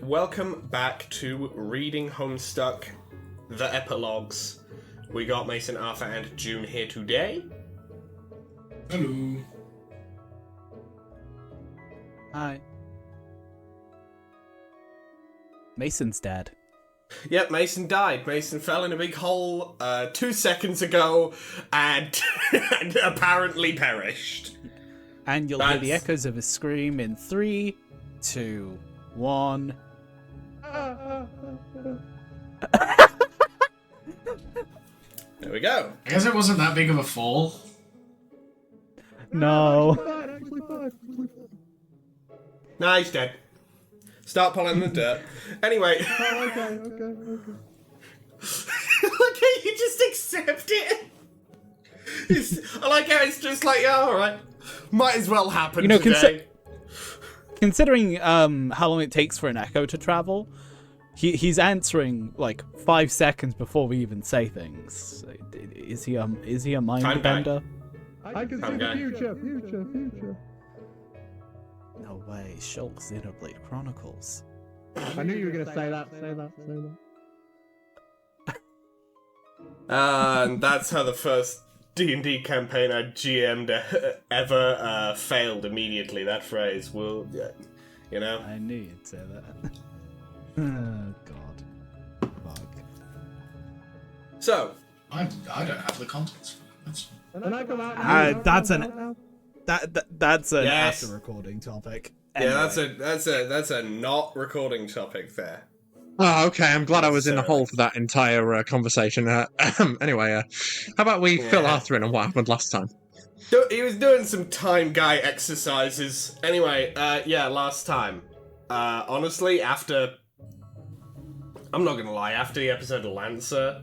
welcome back to Reading Homestuck, the Epilogues. We got Mason, Arthur, and June here today. Hello. Hi. Mason's dead. Yep, Mason died. Mason fell in a big hole 2 seconds ago and, and apparently perished. And you'll hear the echoes of his scream in 3, 2, 1. There we go. I guess it wasn't that big of a fall. No. Nah, he's dead. Start pulling the dirt. Anyway. Okay. Okay, you just accept it. I like how it's just like, yeah, alright. Might as well happen today. Considering how long it takes for an echo to travel, he's answering like 5 seconds before we even say things. Is he a mind bender? I can see the future. No way, Shulk Xenoblade Chronicles. I knew you were gonna say that. And that's how the first D&D campaign I GM'd ever failed immediately. That phrase will, you know. I knew you'd say that. Oh god. Fuck. So, I don't have the context for that. And I come out. That's an Yes. after recording topic. yeah, Anyway. that's a not recording topic there. Oh, okay. I'm glad I was in the hole for that entire conversation. Anyway, how about we fill Arthur in on what happened last time? He was doing some time guy exercises. Anyway, last time. Honestly, I'm not gonna lie, after the episode of Lancer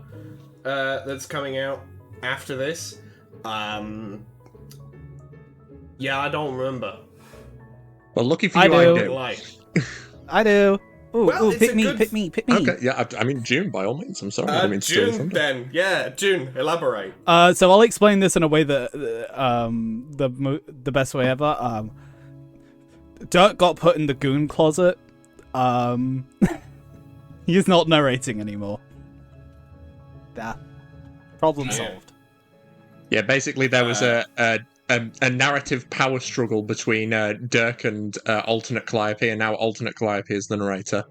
that's coming out after this, yeah, I don't remember. Well, lucky for you, I do. I do. Ooh, Well, it's pick a me. good- Okay, yeah. I mean, June, by all means. I'm sorry. I didn't mean to steal your June, thunder. then. Yeah, June, elaborate. So I'll explain this in a way that the best way ever. Dirk got put in the goon closet. He's not narrating anymore. Problem solved. Yeah, basically there was a narrative power struggle between Dirk and alternate Calliope, and now alternate Calliope is the narrator.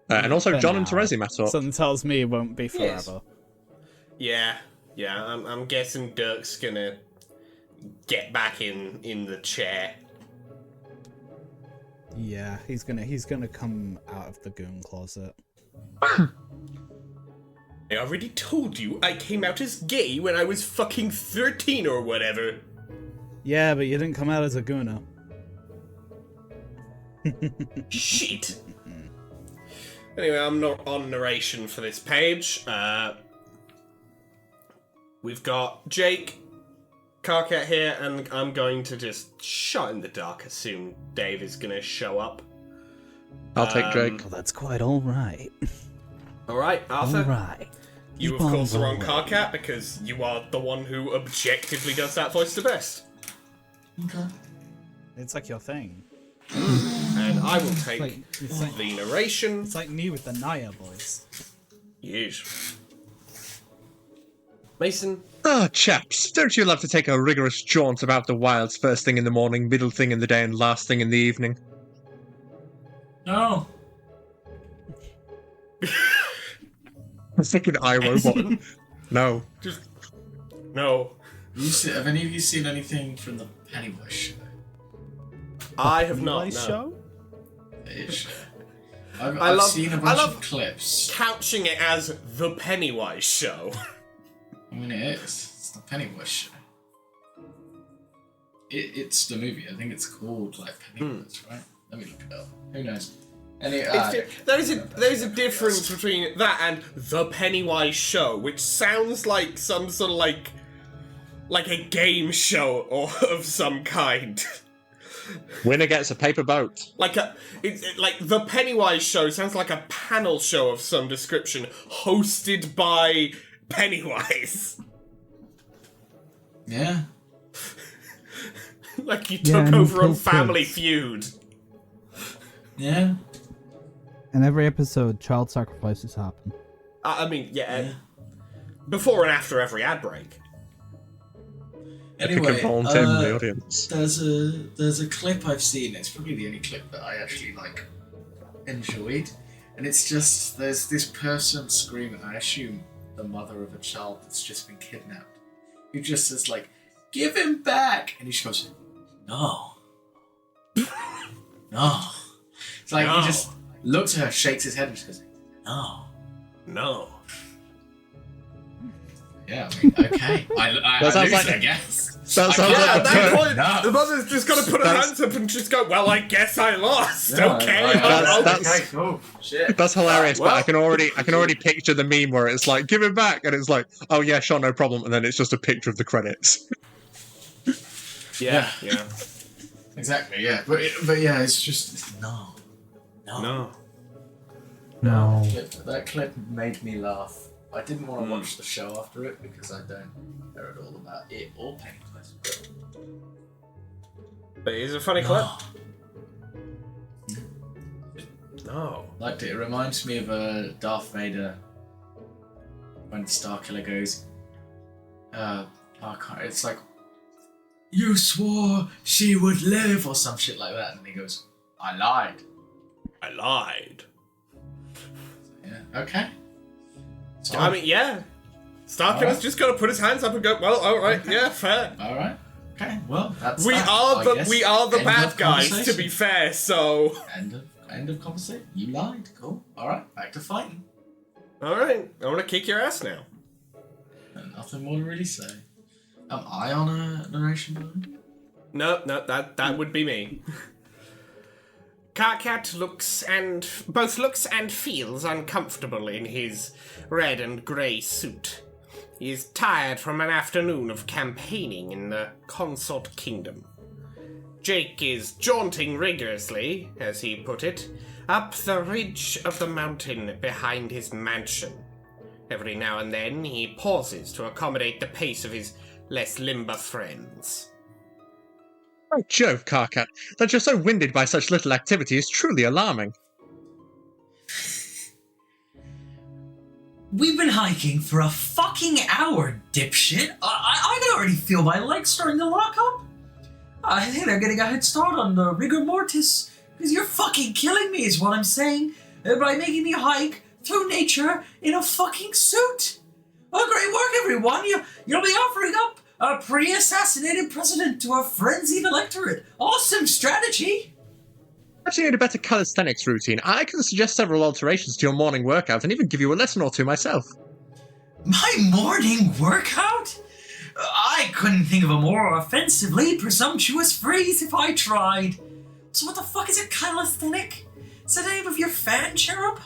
And also For John and now. Terezi met up. Something tells me it won't be forever. Yeah, I'm guessing Dirk's gonna get back in the chair. Yeah, he's gonna come out of the goon closet. I already told you I came out as gay when I was fucking 13 or whatever. Yeah, but you didn't come out as a gooner. Shit. Anyway, I'm not on narration for this page. We've got Jake, Carcat here, and I'm going to just shot in the dark. Assume Dave is gonna show up. I'll take Jake. Well, that's quite all right. All right, Arthur. All right. You of Keep on course are on rolling. Carcat because you are the one who objectively does that voice the best. Okay. It's like your thing. And I will take It's like the narration. it's like me with the Naya voice. Yes. Mason. Ah, chaps, don't you love to take a rigorous jaunt about the wilds first thing in the morning, middle thing in the day, and last thing in the evening? No. A fucking iRobot. No. Just no. Have any of you seen anything from the Pennywise show? I have not. Nice No. show. Ish. I've seen a bunch love of clips. couching it as the Pennywise show. I mean, it is. It's the Pennywise show. It's the movie. I think it's called like Pennywise, right? Let me look it up. Who knows? There's a difference between that and the Pennywise show, which sounds like some sort of like a game show or of some kind. Winner gets a paper boat. Like the Pennywise show sounds like a panel show of some description, hosted by Pennywise. Yeah. Like you took over on Family Feud. Yeah. In every episode, child sacrifices happen. I mean, before and after every ad break. Anyway, volunteer in the audience. there's a clip I've seen. It's probably the only clip that I actually enjoyed, and it's just there's this person screaming. I assume the mother of a child that's just been kidnapped, who just says "Give him back," and he just goes, "No, no." It's like he just looks at her, shakes his head, and just goes, "No, no." Yeah, I mean, okay. I sounds lose, like- I guess. That sounds Yeah, like at that point, No. the mother's just got to put her hands up and just go, well, I guess I lost. Yeah, okay. That's- okay, cool. Shit. That's hilarious, Well- but I can already picture the meme where it's like, give it back, and it's like, oh yeah, sure, no problem, and then it's just a picture of the credits. Yeah. Exactly, yeah. But yeah, it's just no. No. That clip made me laugh. I didn't want to watch the show after it because I don't care at all about it or Pennywise. But it is a funny clip. No. Liked it. It reminds me of Darth Vader when Starkiller goes, it's like, you swore she would live or some shit like that, and he goes, I lied. I lied. Yeah. Okay. So, I mean, yeah. Starkiller's just got to put his hands up and go, well, alright, yeah, fair. all right. Okay. Well, that's We that, are I the guess. bad End of guys, to conversation. be fair, so... End of conversation. You lied. Cool. All right. Back to fighting. Alright, I want to kick your ass now. And nothing more to really say. Am I on a narration line? No, that would be me. Karkat both looks and feels uncomfortable in his red and grey suit. He is tired from an afternoon of campaigning in the Consort Kingdom. Jake is jaunting rigorously, as he put it, up the ridge of the mountain behind his mansion. Every now and then he pauses to accommodate the pace of his less limber friends. Oh, Jove, Karkat, that you're so winded by such little activity is truly alarming. We've been hiking for a fucking hour, dipshit. I can already feel my legs starting to lock up. I think they're getting a head start on the rigor mortis. Because you're fucking killing me, is what I'm saying. By making me hike through nature in a fucking suit. Well, great work, everyone. You'll be offering up a pre-assassinated president to a frenzied electorate. Awesome strategy. Perhaps you need a better calisthenics routine. I can suggest several alterations to your morning workout and even give you a lesson or two myself. My morning workout? I couldn't think of a more offensively presumptuous phrase if I tried. So what the fuck is a calisthenic? Is that the name of your fan, Cherub?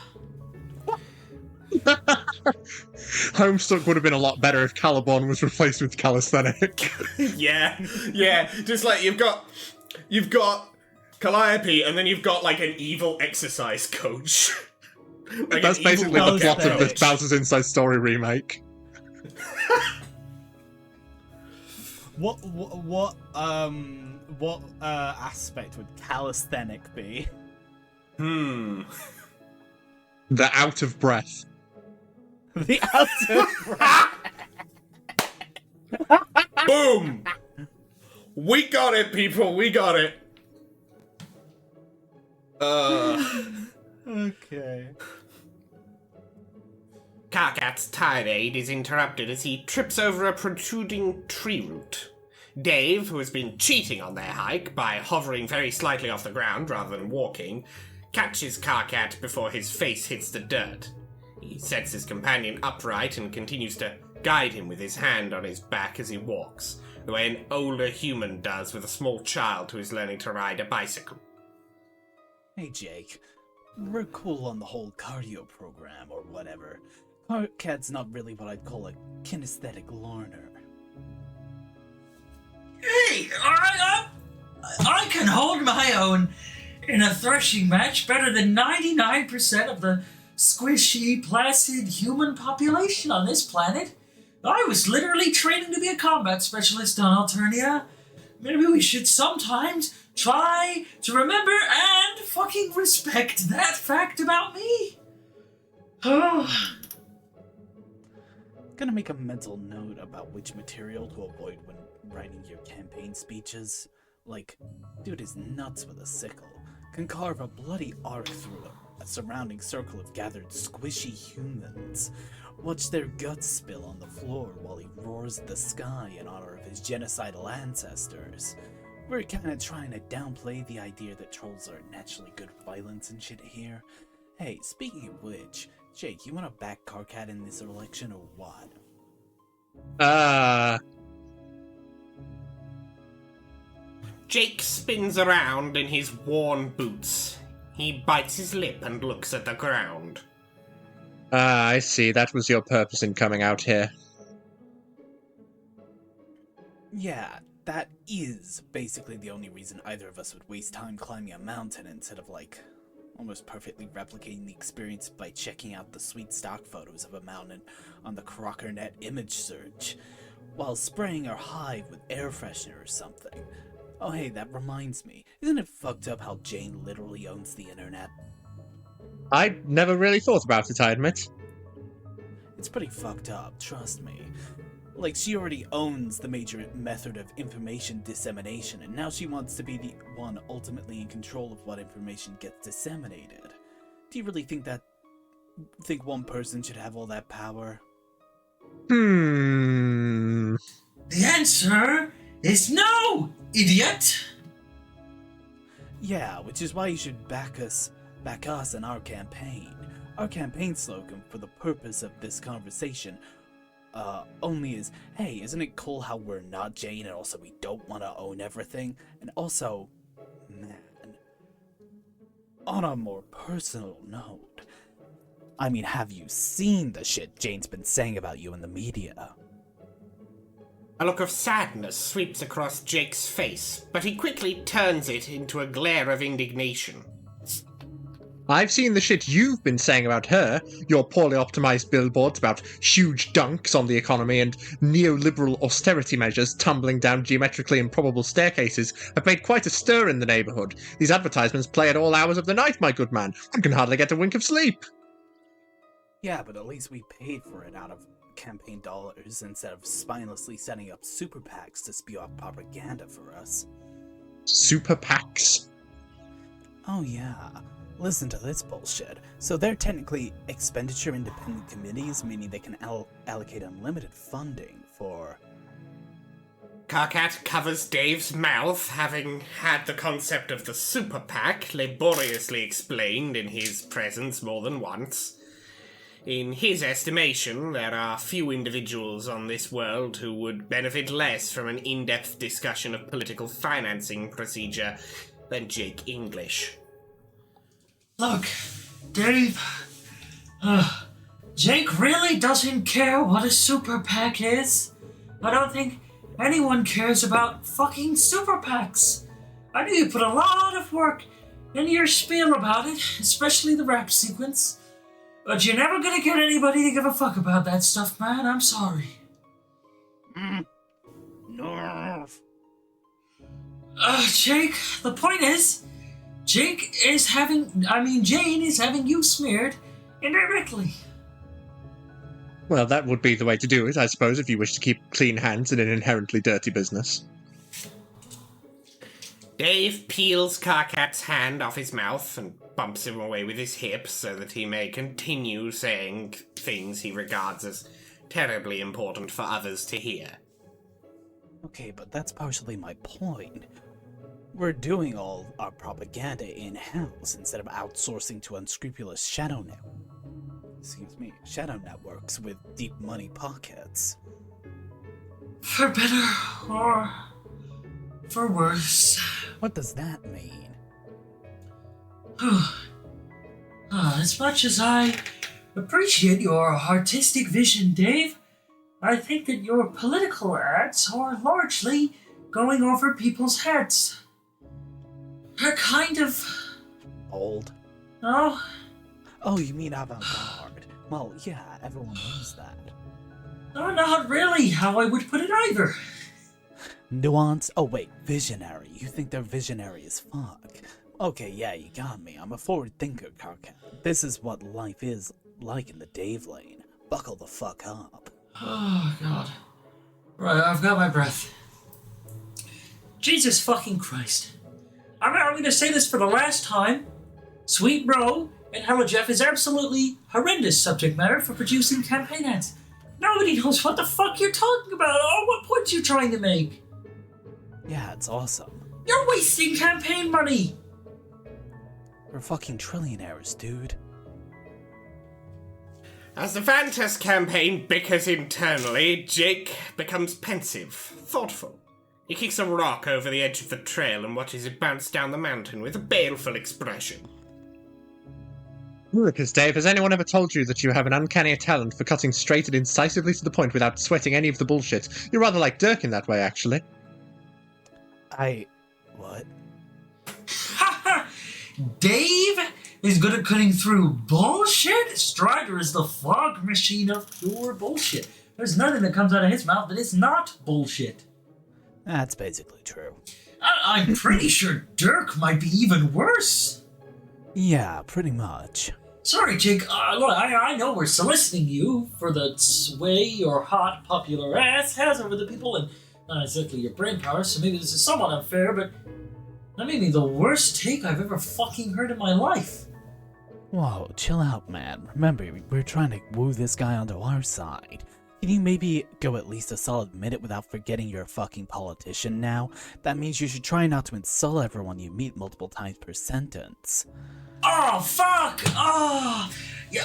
Homestuck would have been a lot better if Caliborn was replaced with calisthenic. Yeah, just like you've got Calliope, and then you've got like an evil exercise coach. Like That's an basically evil the plot of the coach. Bowser's Inside Story remake. What aspect would calisthenic be? The out of breath. The outer Boom! We got it, people. We got it. Okay. Karkat's tirade is interrupted as he trips over a protruding tree root. Dave, who has been cheating on their hike by hovering very slightly off the ground rather than walking, catches Karkat before his face hits the dirt. He sets his companion upright and continues to guide him with his hand on his back as he walks, the way an older human does with a small child who is learning to ride a bicycle. Hey Jake, we're cool on the whole cardio program or whatever. Karkat's not really what I'd call a kinesthetic learner. Hey, I can hold my own in a threshing match better than 99% of the squishy, placid human population on this planet. I was literally training to be a combat specialist on Alternia. maybe we should sometimes try to remember and fucking respect that fact about me. Oh. Gonna make a mental note about which material to avoid when writing your campaign speeches. Like, dude is nuts with a sickle. Can carve a bloody arc through a surrounding circle of gathered squishy humans. Watch their guts spill on the floor while he roars at the sky in honor of his genocidal ancestors. We're kinda trying to downplay the idea that trolls are naturally good with violence and shit here. Hey, speaking of which, Jake, you wanna back Karkat in this election or what? Jake spins around in his worn boots. He bites his lip and looks at the ground. I see. That was your purpose in coming out here. Yeah, that is basically the only reason either of us would waste time climbing a mountain instead of, like, almost perfectly replicating the experience by checking out the sweet stock photos of a mountain on the CrockerNet image search, while spraying our hive with air freshener or something. Oh hey, that reminds me, isn't it fucked up how Jane literally owns the internet? I never really thought about it, I admit. It's pretty fucked up, trust me. Like, she already owns the major method of information dissemination, and now she wants to be the one ultimately in control of what information gets disseminated. Do you really think one person should have all that power? The answer is no, idiot! Yeah, which is why you should back us in our campaign. Our campaign slogan for the purpose of this conversation only is, hey, isn't it cool how we're not Jane and also we don't want to own everything? And also, man, on a more personal note, I mean, have you seen the shit Jane's been saying about you in the media? A look of sadness sweeps across Jake's face, but he quickly turns it into a glare of indignation. I've seen the shit you've been saying about her. Your poorly optimized billboards about huge dunks on the economy and neoliberal austerity measures tumbling down geometrically improbable staircases have made quite a stir in the neighborhood. These advertisements play at all hours of the night, my good man. One can hardly get a wink of sleep. Yeah, but at least we paid for it out of campaign dollars instead of spinelessly setting up super PACs to spew out propaganda for us. Super PACs? Oh yeah. Listen to this bullshit. So they're technically expenditure-independent committees, meaning they can allocate unlimited funding for... Karkat covers Dave's mouth, having had the concept of the super PAC laboriously explained in his presence more than once. In his estimation, there are few individuals on this world who would benefit less from an in-depth discussion of political financing procedure than Jake English. Look, Dave, Jake really doesn't care what a super PAC is. I don't think anyone cares about fucking super PACs. I knew you put a lot of work into your spiel about it, especially the rap sequence. But you're never gonna get anybody to give a fuck about that stuff, man. I'm sorry. No. Jake, the point is, Jane is having you smeared indirectly. Well, that would be the way to do it, I suppose, if you wish to keep clean hands in an inherently dirty business. Dave peels Karkat's hand off his mouth and bumps him away with his hip so that he may continue saying things he regards as terribly important for others to hear. Okay, but that's partially my point. We're doing all our propaganda in-house instead of outsourcing to unscrupulous shadow networks with deep money pockets. For better or for worse. What does that mean? As much as I appreciate your artistic vision, Dave, I think that your political ads are largely going over people's heads. They're kind of... Old? Oh? Oh, you mean avant-garde. Well, yeah, everyone knows that. No, not really how I would put it either. Nuance? Oh wait, visionary. You think they're visionary as fuck. Okay, yeah, you got me. I'm a forward thinker, Karkat. This is what life is like in the Dave lane. Buckle the fuck up. Oh, God. Right, I've got my breath. Jesus fucking Christ. I'm gonna say this for the last time. Sweet Bro and Hello Jeff is absolutely horrendous subject matter for producing campaign ads. Nobody knows what the fuck you're talking about or what points you're trying to make. Yeah, it's awesome. You're wasting campaign money. We're fucking trillionaires, dude. As the Fantas campaign bickers internally, Jake becomes pensive, thoughtful. He kicks a rock over the edge of the trail and watches it bounce down the mountain with a baleful expression. Lucas, Dave, has anyone ever told you that you have an uncanny talent for cutting straight and incisively to the point without sweating any of the bullshit? You're rather like Dirk in that way, actually. What? Haha! Dave is good at cutting through bullshit? Strider is the fog machine of pure bullshit. There's nothing that comes out of his mouth that is not bullshit. That's basically true. I'm pretty sure Dirk might be even worse. Yeah, pretty much. Sorry, Jake. Look, I know we're soliciting you for the sway your hot, popular ass has over the people and not exactly your brain power, so maybe this is somewhat unfair, but that may be the worst take I've ever fucking heard in my life. Whoa, chill out, man. Remember, we're trying to woo this guy onto our side. Can you maybe go at least a solid minute without forgetting you're a fucking politician now? That means you should try not to insult everyone you meet multiple times per sentence. Oh, fuck! Oh, yeah,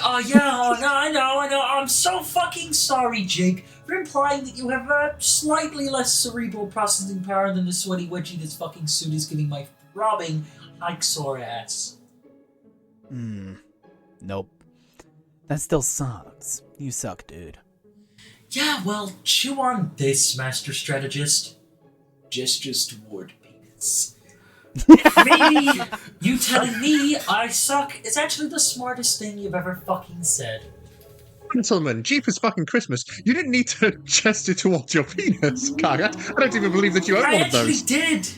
no, I know. I'm so fucking sorry, Jake, for implying that you have a slightly less cerebral processing power than the sweaty wedgie this fucking suit is giving my throbbing, hike-sore ass. Nope. That still sucks. You suck, dude. Yeah, well, chew on this, Master Strategist. Gestures toward penis. Maybe you telling me I suck is actually the smartest thing you've ever fucking said. Gentlemen, Jeepers fucking Christmas, you didn't need to gesture towards your penis, Kargat. I don't even believe that you own one of those. Did.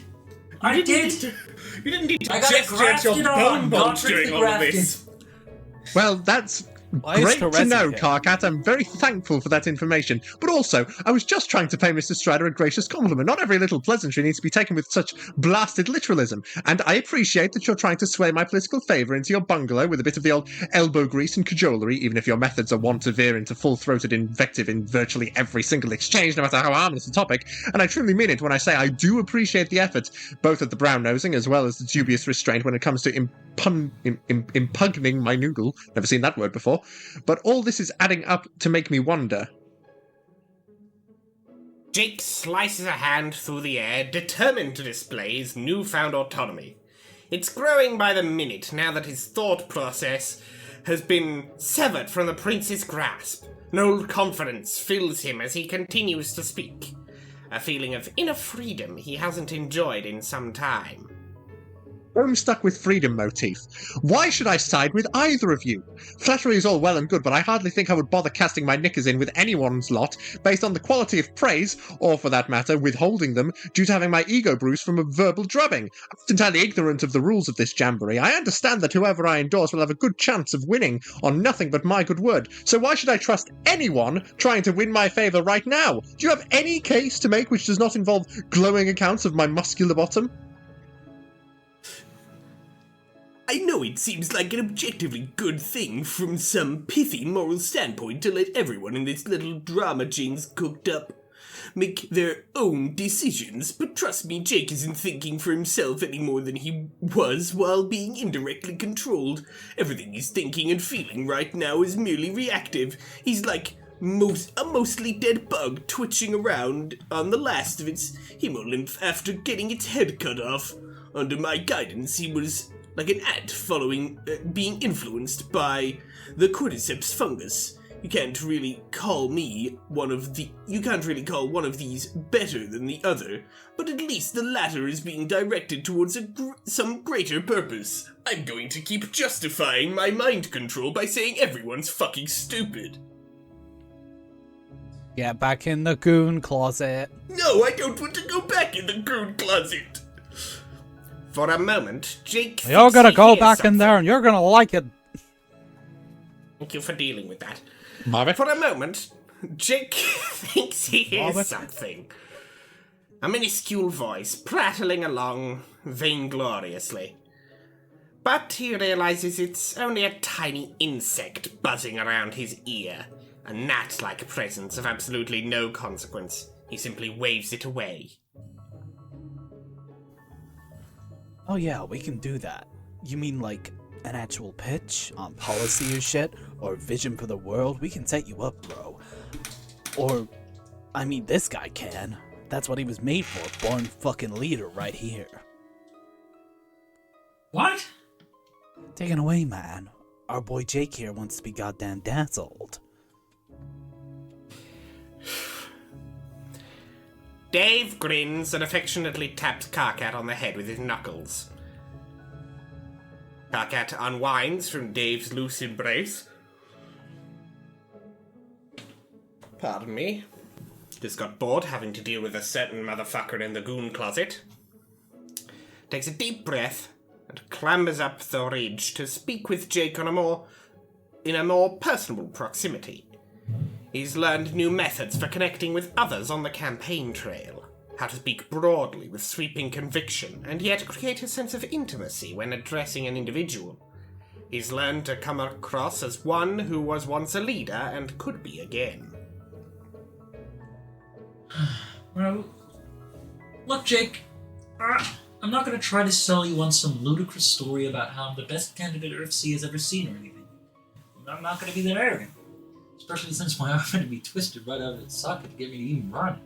I did. You didn't need to I got it gesture at your grafted bone on. bones Got during it all of grafted. this. Well, that's Why is great to caressing know, him? Karkat. I'm very thankful for that information. But also, I was just trying to pay Mr. Strider a gracious compliment. Not every little pleasantry needs to be taken with such blasted literalism. And I appreciate that you're trying to sway my political favour into your bungalow with a bit of the old elbow grease and cajolery, even if your methods are wont to veer into full-throated invective in virtually every single exchange, no matter how harmless the topic. And I truly mean it when I say I do appreciate the effort, both at the brown-nosing as well as the dubious restraint when it comes to impugning my noodle. Never seen that word before. But all this is adding up to make me wonder. Jake slices a hand through the air, determined to display his newfound autonomy. It's growing by the minute now that his thought process has been severed from the prince's grasp. An old confidence fills him as he continues to speak. A feeling of inner freedom he hasn't enjoyed in some time. Homestuck with freedom motif. Why should I side with either of you? Flattery is all well and good, but I hardly think I would bother casting my knickers in with anyone's lot based on the quality of praise, or for that matter, withholding them due to having my ego bruised from a verbal drubbing. I'm not entirely ignorant of the rules of this jamboree. I understand that whoever I endorse will have a good chance of winning on nothing but my good word. So why should I trust anyone trying to win my favour right now? Do you have any case to make which does not involve glowing accounts of my muscular bottom? I know it seems like an objectively good thing from some pithy moral standpoint to let everyone in this little drama Jane's cooked up make their own decisions, but trust me, Jake isn't thinking for himself any more than he was while being indirectly controlled. Everything he's thinking and feeling right now is merely reactive. He's like a mostly dead bug twitching around on the last of its hemolymph after getting its head cut off. Under my guidance, he was like an ant following, being influenced by the cordyceps fungus. You can't really call one of these better than the other, but at least the latter is being directed towards some greater purpose. I'm going to keep justifying my mind control by saying everyone's fucking stupid. Get back in the goon closet. No, I don't want to go back in the goon closet. For a moment, Jake. You're gonna thinks he go hears back in something. there and you're gonna like it. Thank you for dealing with that. Marvin? For a moment, Jake thinks he hears Marvin? something. A minuscule voice prattling along vaingloriously. But he realizes it's only a tiny insect buzzing around his ear. A gnat-like presence of absolutely no consequence. He simply waves it away. Oh yeah, we can do that. You mean like an actual pitch on policy or shit? Or vision for the world? We can set you up, bro. Or, I mean, this guy can. That's what he was made for. Born fucking leader right here. What? Take it away, man. Our boy Jake here wants to be goddamn dazzled. Dave grins and affectionately taps Karkat on the head with his knuckles. Karkat unwinds from Dave's loose embrace. Pardon me. Just got bored having to deal with a certain motherfucker in the goon closet. Takes a deep breath and clambers up the ridge to speak with Jake in a more personable proximity. He's learned new methods for connecting with others on the campaign trail. How to speak broadly with sweeping conviction, and yet create a sense of intimacy when addressing an individual. He's learned to come across as one who was once a leader and could be again. Well, look, Jake. I'm not going to try to sell you on some ludicrous story about how I'm the best candidate Earthsea has ever seen or anything. I'm not going to be that arrogant. Especially since my arm had to be twisted right out of its socket to get me to even run.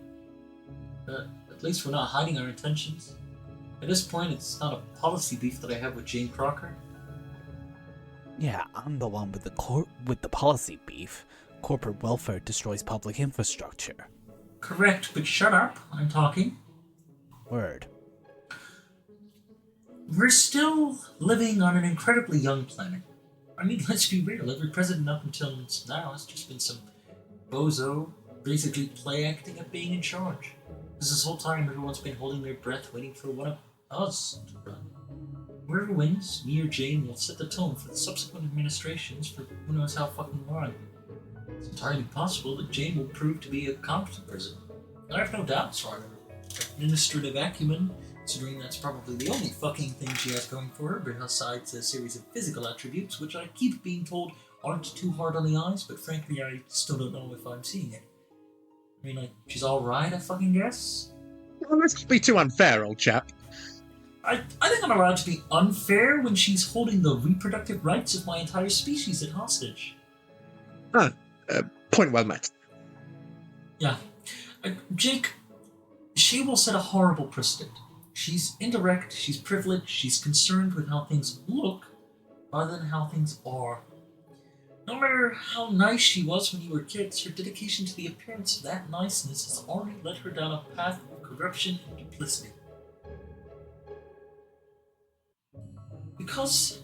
But at least we're not hiding our intentions. At this point, it's not a policy beef that I have with Jane Crocker. Yeah, I'm the one with the policy beef. Corporate welfare destroys public infrastructure. Correct, but shut up. I'm talking. Word. We're still living on an incredibly young planet. I mean, let's be real. Every president up until now has just been some bozo, basically play acting at being in charge. Because this whole time, everyone's been holding their breath, waiting for one of us to run. Whoever wins, me or Jane, will set the tone for the subsequent administrations for who knows how fucking long. It's entirely possible that Jane will prove to be a competent president. I have no doubts for her administrative acumen, considering that's probably the only fucking thing she has going for her, besides a series of physical attributes, which I keep being told aren't too hard on the eyes, but frankly, I still don't know if I'm seeing it. I mean, like, she's alright, I fucking guess? Well, let's not be too unfair, old chap. I think I'm allowed to be unfair when she's holding the reproductive rights of my entire species at hostage. Point well met. Yeah. Jake, she will set a horrible precedent. She's indirect, she's privileged, she's concerned with how things look rather than how things are. No matter how nice she was when you were kids, her dedication to the appearance of that niceness has already led her down a path of corruption and duplicity. Because,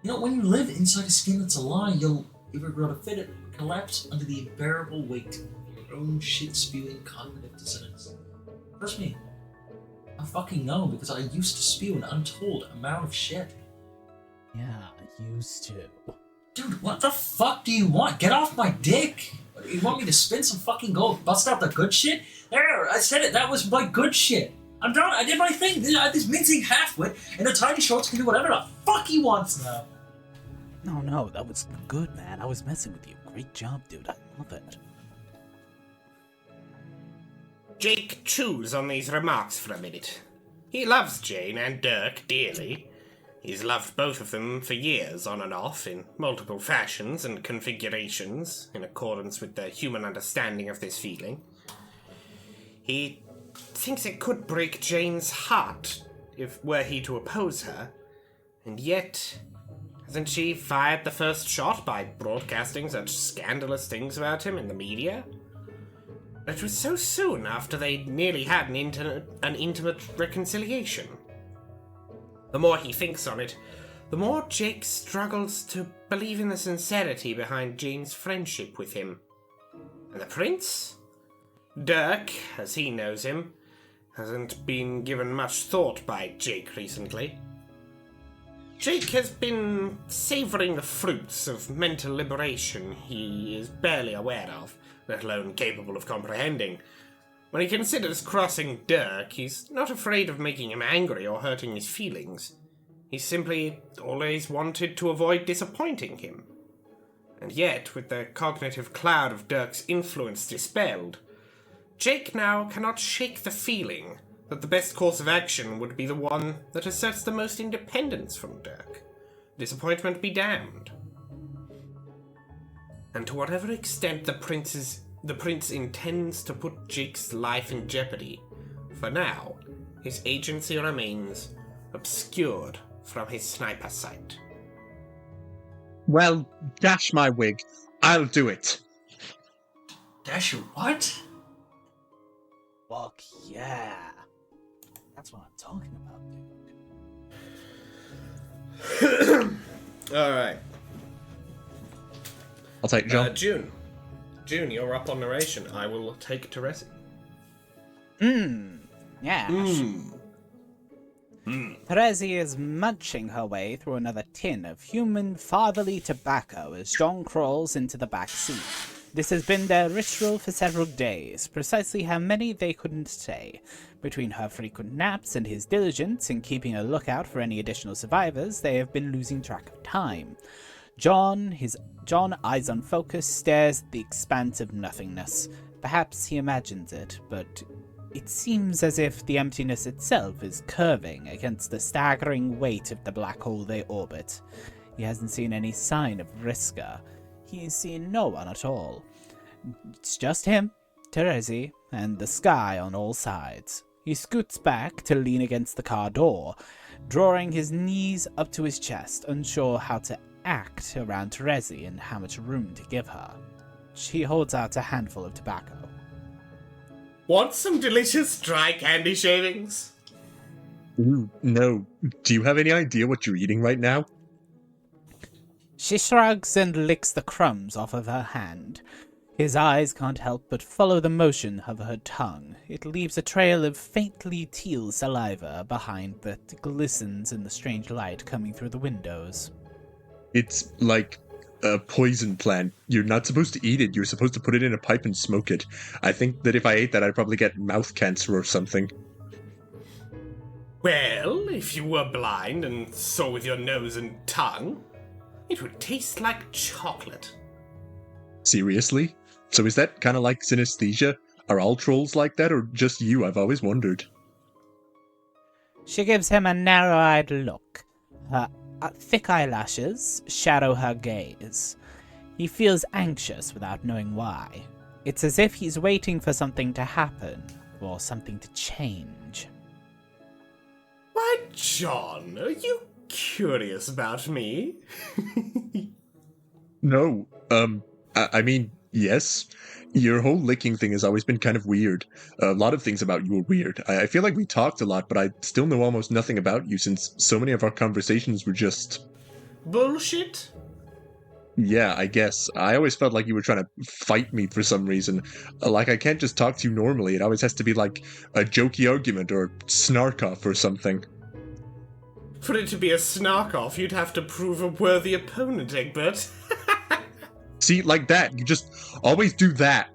when you live inside a skin that's a lie, you'll either grow to fit it or collapse under the unbearable weight of your own shit-spewing cognitive dissonance. Trust me, I fucking know because I used to spew an untold amount of shit. Yeah, I used to. Dude, what the fuck do you want? Get off my dick! You want me to spin some fucking gold, bust out the good shit? There, I said it, that was my good shit. I'm done, I did my thing. This mincing halfwit and the tiny shorts can do whatever the fuck he wants now. No, that was good, man. I was messing with you. Great job, dude. I love it. Jake chews on these remarks for a minute. He loves Jane and Dirk dearly. He's loved both of them for years, on and off, in multiple fashions and configurations, in accordance with the human understanding of this feeling. He thinks it could break Jane's heart, were he to oppose her, and yet, hasn't she fired the first shot by broadcasting such scandalous things about him in the media? It was so soon after they nearly had an intimate reconciliation. The more he thinks on it, the more Jake struggles to believe in the sincerity behind Jane's friendship with him. And the prince? Dirk, as he knows him, hasn't been given much thought by Jake recently. Jake has been savouring the fruits of mental liberation he is barely aware of, let alone capable of comprehending. When he considers crossing Dirk, he's not afraid of making him angry or hurting his feelings. He's simply always wanted to avoid disappointing him. And yet, with the cognitive cloud of Dirk's influence dispelled, Jake now cannot shake the feeling that the best course of action would be the one that asserts the most independence from Dirk. Disappointment be damned. And to whatever extent the prince intends to put Jake's life in jeopardy, for now, his agency remains obscured from his sniper sight. Well, dash my wig. I'll do it. Dash your what? Fuck yeah. That's what I'm talking about, dude. Alright. I'll take John. June, you're up on narration. I will take Teresi. Yeah. Teresi is munching her way through another tin of human fatherly tobacco as John crawls into the back seat. This has been their ritual for several days, precisely how many they couldn't say. Between her frequent naps and his diligence in keeping a lookout for any additional survivors, they have been losing track of time. John, eyes unfocused, stares at the expanse of nothingness. Perhaps he imagines it, but it seems as if the emptiness itself is curving against the staggering weight of the black hole they orbit. He hasn't seen any sign of Vriska. He's seen no one at all. It's just him, Teresi, and the sky on all sides. He scoots back to lean against the car door, drawing his knees up to his chest, unsure how to act around Teresi and how much room to give her. She holds out a handful of tobacco. Want some delicious dry candy shavings? Ooh, no. Do you have any idea what you're eating right now? She shrugs and licks the crumbs off of her hand. His eyes can't help but follow the motion of her tongue. It leaves a trail of faintly teal saliva behind that glistens in the strange light coming through the windows. It's like a poison plant. You're not supposed to eat it. You're supposed to put it in a pipe and smoke it. I think that if I ate that, I'd probably get mouth cancer or something. Well, if you were blind and saw with your nose and tongue, it would taste like chocolate. Seriously? So is that kind of like synesthesia? Are all trolls like that, or just you? I've always wondered. She gives him a narrow-eyed look. Her thick eyelashes shadow her gaze. He feels anxious without knowing why. It's as if he's waiting for something to happen, or something to change. Why, John, are you curious about me? No, I mean, yes. Your whole licking thing has always been kind of weird. A lot of things about you are weird. I feel like we talked a lot, but I still know almost nothing about you since so many of our conversations were just... Bullshit? Yeah, I guess. I always felt like you were trying to fight me for some reason. Like, I can't just talk to you normally. It always has to be like a jokey argument or snark-off or something. For it to be a snark-off, you'd have to prove a worthy opponent, Egbert. See, like that. You just always do that.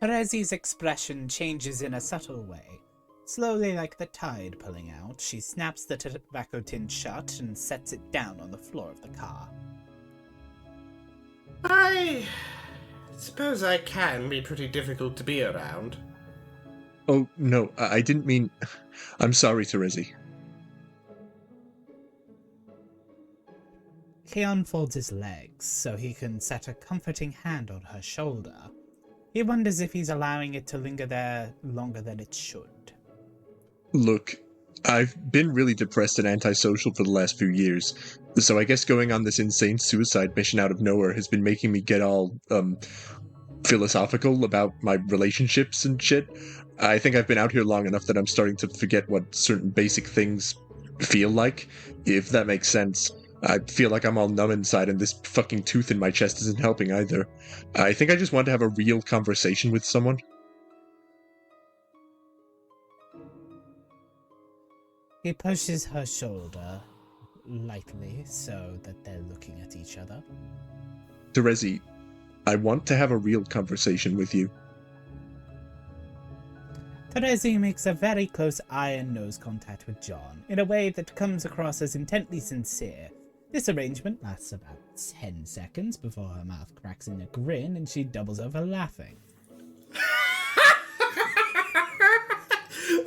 Teresi's expression changes in a subtle way. Slowly like the tide pulling out, she snaps the tobacco tin shut and sets it down on the floor of the car. I suppose I can be pretty difficult to be around. Oh, no, I didn't mean... I'm sorry, Teresi. He unfolds his legs so he can set a comforting hand on her shoulder. He wonders if he's allowing it to linger there longer than it should. Look, I've been really depressed and antisocial for the last few years, so I guess going on this insane suicide mission out of nowhere has been making me get all, philosophical about my relationships and shit. I think I've been out here long enough that I'm starting to forget what certain basic things feel like, if that makes sense. I feel like I'm all numb inside, and this fucking tooth in my chest isn't helping either. I think I just want to have a real conversation with someone. He pushes her shoulder lightly so that they're looking at each other. Terezi, I want to have a real conversation with you. Terezi makes a very close eye and nose contact with John in a way that comes across as intently sincere. This arrangement lasts about 10 seconds before her mouth cracks in a grin and she doubles over laughing.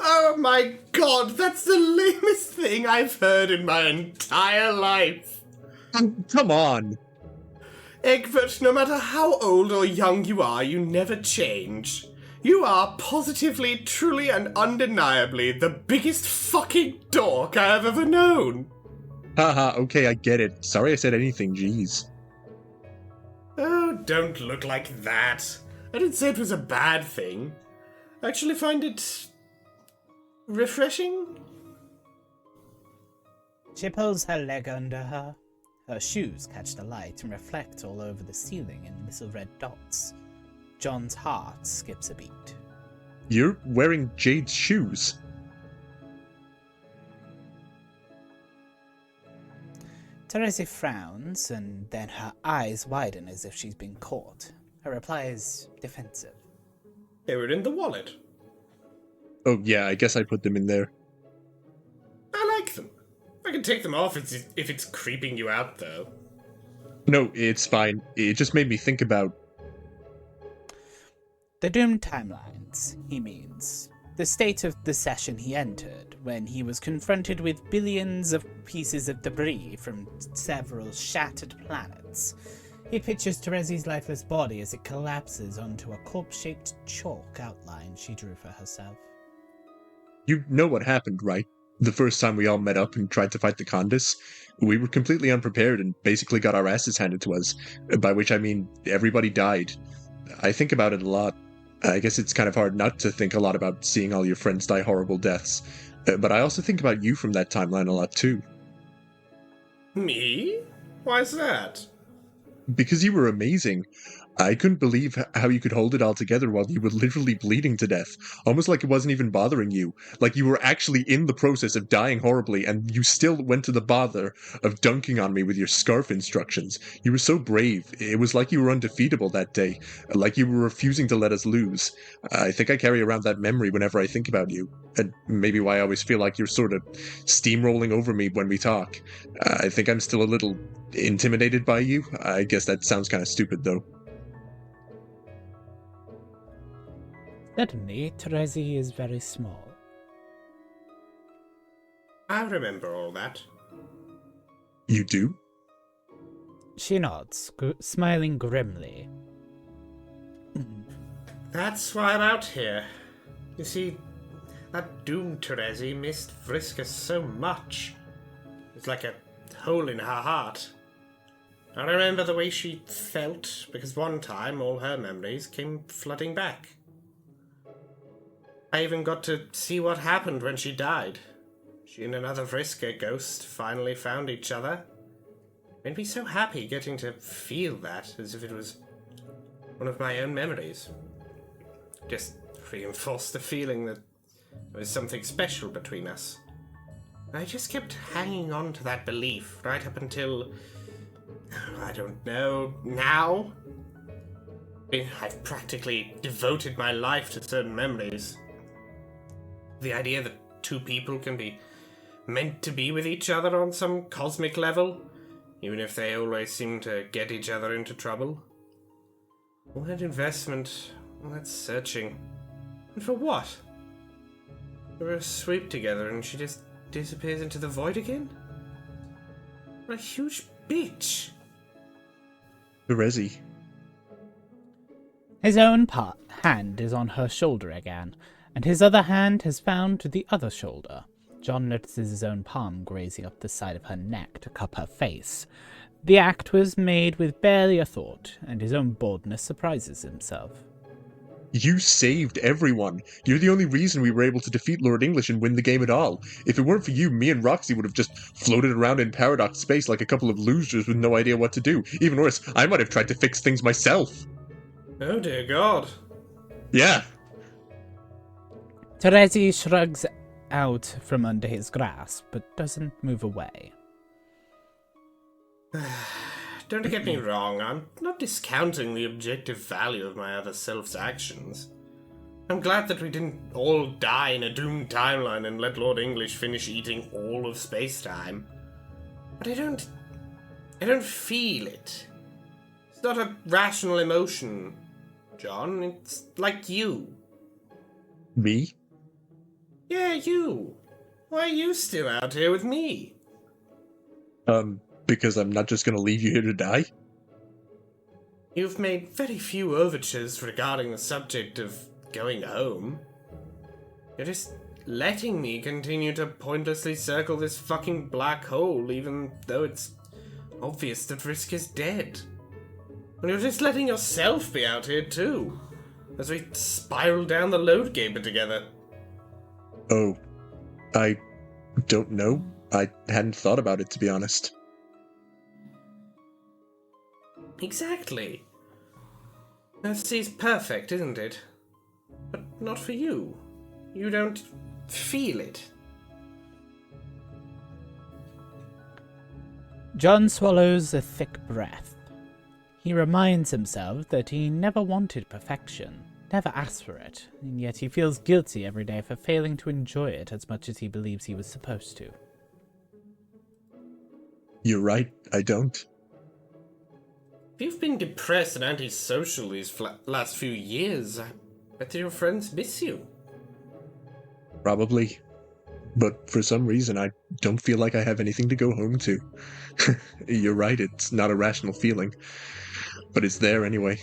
Oh my god, that's the lamest thing I've heard in my entire life. Come on. Egbert, no matter how old or young you are, you never change. You are positively, truly, and undeniably the biggest fucking dork I have ever known. Haha, okay, I get it. Sorry I said anything, jeez. Oh, don't look like that. I didn't say it was a bad thing. I actually find it refreshing. She pulls her leg under her. Her shoes catch the light and reflect all over the ceiling in little red dots. John's heart skips a beat. You're wearing Jade's shoes. Terezi frowns, and then her eyes widen as if she's been caught. Her reply is defensive. They were in the wallet. Oh yeah, I guess I put them in there. I like them. I can take them off if it's creeping you out, though. No, it's fine. It just made me think about... The doomed timelines, he means. The state of the session he entered, when he was confronted with billions of pieces of debris from several shattered planets. He pictures Terezi's lifeless body as it collapses onto a corpse-shaped chalk outline she drew for herself. You know what happened, right? The first time we all met up and tried to fight the Condis, we were completely unprepared and basically got our asses handed to us, by which I mean everybody died. I think about it a lot. I guess it's kind of hard not to think a lot about seeing all your friends die horrible deaths, but I also think about you from that timeline a lot too. Me? Why's that? Because you were amazing. I couldn't believe how you could hold it all together while you were literally bleeding to death, almost like it wasn't even bothering you, like you were actually in the process of dying horribly, and you still went to the bother of dunking on me with your scarf instructions. You were so brave. It was like you were undefeatable that day, like you were refusing to let us lose. I think I carry around that memory whenever I think about you, and maybe why I always feel like you're sort of steamrolling over me when we talk. I think I'm still a little intimidated by you. I guess that sounds kind of stupid, though. Suddenly, Terezi is very small. I remember all that. You do? She nods, smiling grimly. That's why I'm out here. You see, that doomed Terezi missed Vriska so much. It's like a hole in her heart. I remember the way she felt, because one time all her memories came flooding back. I even got to see what happened when she died. She and another Vriska ghost finally found each other. Made me so happy getting to feel that, as if it was one of my own memories. Just reinforced the feeling that there was something special between us. I just kept hanging on to that belief right up until, I don't know, now? I've practically devoted my life to certain memories. The idea that two people can be meant to be with each other on some cosmic level, even if they always seem to get each other into trouble. All that investment, all that searching. And for what? We were asleep together and she just disappears into the void again? What a huge bitch. Terezi. His own hand is on her shoulder again, and his other hand has found the other shoulder. John notices his own palm grazing up the side of her neck to cup her face. The act was made with barely a thought, and his own boldness surprises himself. You saved everyone. You're the only reason we were able to defeat Lord English and win the game at all. If it weren't for you, me and Roxy would have just floated around in paradox space like a couple of losers with no idea what to do. Even worse, I might have tried to fix things myself. Oh dear God. Yeah. Terezi shrugs out from under his grasp, but doesn't move away. Don't get me wrong, I'm not discounting the objective value of my other self's actions. I'm glad that we didn't all die in a doomed timeline and let Lord English finish eating all of space-time. But I don't feel it. It's not a rational emotion, John. It's like you. Me? Yeah, you. Why are you still out here with me? Because I'm not just gonna leave you here to die? You've made very few overtures regarding the subject of going home. You're just letting me continue to pointlessly circle this fucking black hole, even though it's obvious that Risk is dead. And you're just letting yourself be out here too, as we spiral down the load gaper together. Oh, I don't know. I hadn't thought about it, to be honest. Exactly. Earthsea's perfect, isn't it? But not for you. You don't feel it. John swallows a thick breath. He reminds himself that he never wanted perfection, never asked for it, and yet he feels guilty every day for failing to enjoy it as much as he believes he was supposed to. You're right, I don't. If you've been depressed and antisocial these last few years, I bet your friends miss you. Probably. But for some reason, I don't feel like I have anything to go home to. You're right, it's not a rational feeling. But it's there anyway.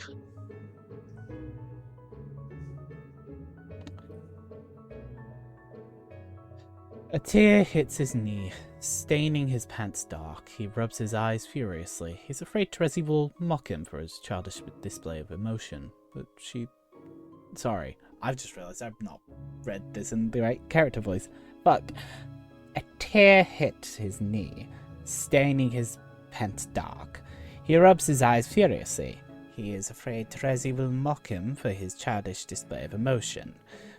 A tear hits his knee, staining his pants dark. He rubs his eyes furiously. He's afraid Terezi will mock him for his childish display of emotion. But she... Sorry, I've just realised I've not read this in the right character voice. Fuck. A tear hit his knee, staining his pants dark. He rubs his eyes furiously. He is afraid Terezi will mock him for his childish display of emotion.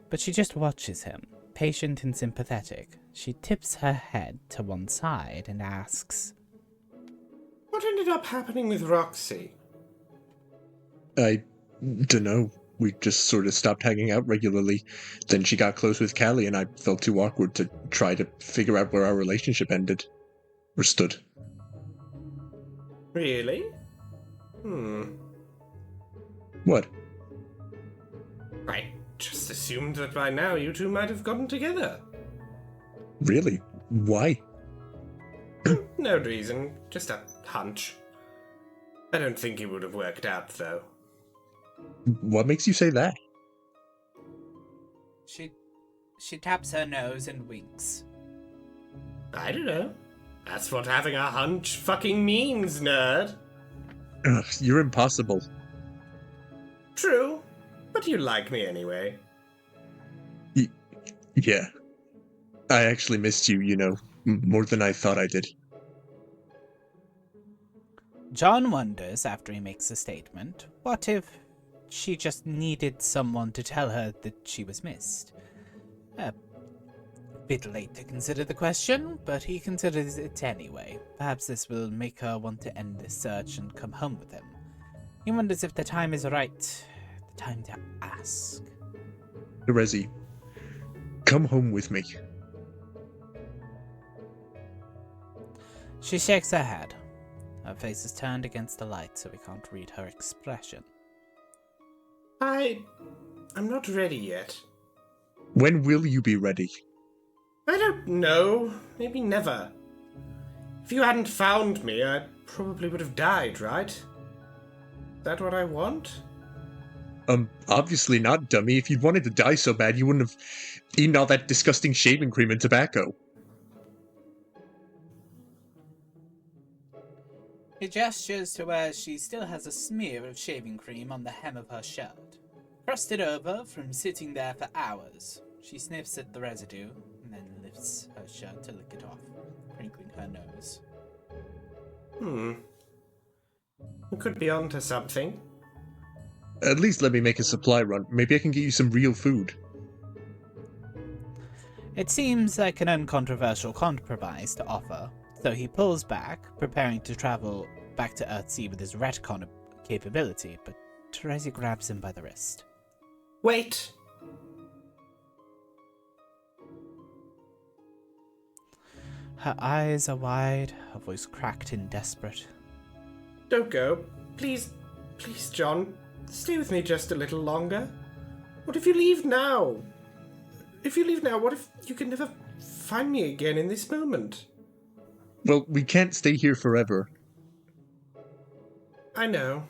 But she just watches him, patient and sympathetic. She tips her head to one side and asks, What ended up happening with Roxy? I dunno. We just sort of stopped hanging out regularly. Then she got close with Callie and I felt too awkward to try to figure out where our relationship ended. Or stood. Really? What? I just assumed that by now you two might have gotten together. Really? Why? No reason, just a hunch. I don't think it would have worked out, though. What makes you say that? She taps her nose and winks. I don't know. That's what having a hunch fucking means, nerd. Ugh, you're impossible. True, but you like me anyway. Yeah. I actually missed you, you know, more than I thought I did. John wonders, after he makes a statement, what if she just needed someone to tell her that she was missed? A bit late to consider the question, but he considers it anyway. Perhaps this will make her want to end this search and come home with him. He wonders if the time is right, the time to ask. Terezi, come home with me. She shakes her head. Her face is turned against the light, so we can't read her expression. I'm not ready yet. When will you be ready? I don't know. Maybe never. If you hadn't found me, I probably would have died, right? Is that what I want? Obviously not, dummy. If you'd wanted to die so bad, you wouldn't have eaten all that disgusting shaving cream and tobacco. He gestures to where she still has a smear of shaving cream on the hem of her shirt. Crusted over from sitting there for hours. She sniffs at the residue and then lifts her shirt to lick it off, crinkling her nose. You could be onto something. At least let me make a supply run. Maybe I can get you some real food. It seems like an uncontroversial compromise to offer, so he pulls back, preparing to travel back to Earthsea with his retcon capability, but Terezi grabs him by the wrist. Wait! Her eyes are wide, her voice cracked and desperate. Don't go. Please, John. Stay with me just a little longer. What if you leave now? What if you can never find me again in this moment? Well, we can't stay here forever. I know.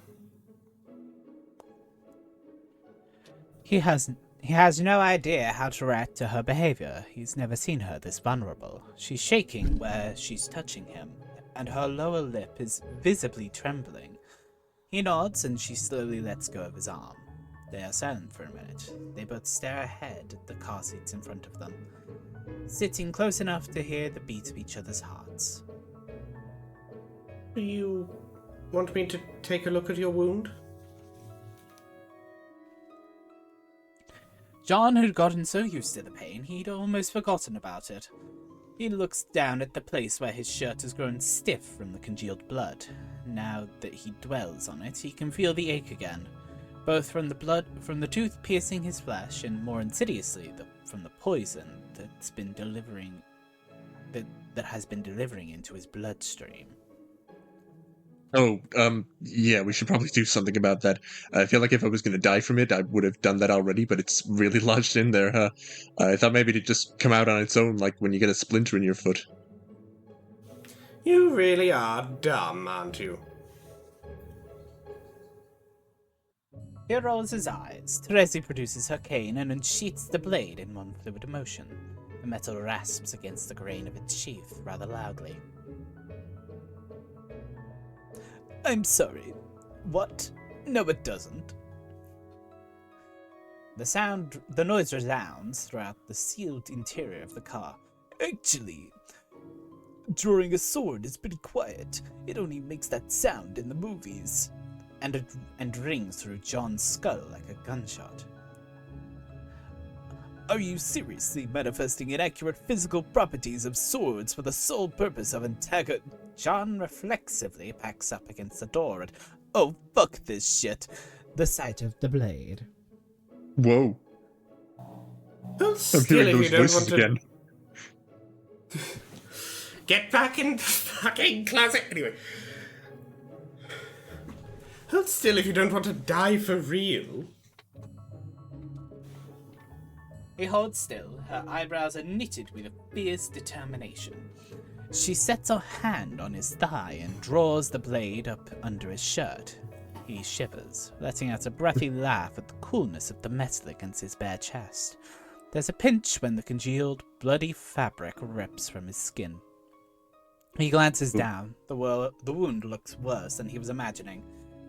He has no idea how to react to her behavior. He's never seen her this vulnerable. She's shaking where she's touching him, and her lower lip is visibly trembling. He nods and she slowly lets go of his arm. They are silent for a minute. They both stare ahead at the car seats in front of them, sitting close enough to hear the beat of each other's hearts. Do you want me to take a look at your wound? John had gotten so used to the pain, he'd almost forgotten about it. He looks down at the place where his shirt has grown stiff from the congealed blood. Now that he dwells on it, he can feel the ache again, both from the blood from the tooth piercing his flesh, and more insidiously from the poison that has been delivering into his bloodstream. Oh, yeah, we should probably do something about that. I feel like if I was going to die from it, I would have done that already, but it's really lodged in there, huh? I thought maybe it'd just come out on its own, like when you get a splinter in your foot. You really are dumb, aren't you? He rolls his eyes. Terezi produces her cane and unsheaths the blade in one fluid motion. The metal rasps against the grain of its sheath rather loudly. I'm sorry. What? No, it doesn't. The noise resounds throughout the sealed interior of the car. Actually, drawing a sword is pretty quiet. It only makes that sound in the movies. And rings through John's skull like a gunshot. Are you seriously manifesting inaccurate physical properties of swords for the sole purpose of John reflexively backs up against the door and, oh, fuck this shit, the sight of the blade. Whoa. Well, I'm hearing those voices again. Get back in the fucking closet. Anyway. Hold still if you don't want to die for real. He holds still, her eyebrows are knitted with a fierce determination. She sets her hand on his thigh and draws the blade up under his shirt. He shivers, letting out a breathy laugh at the coolness of the metal against his bare chest. There's a pinch when the congealed, bloody fabric rips from his skin. He glances down. The wound looks worse than he was imagining.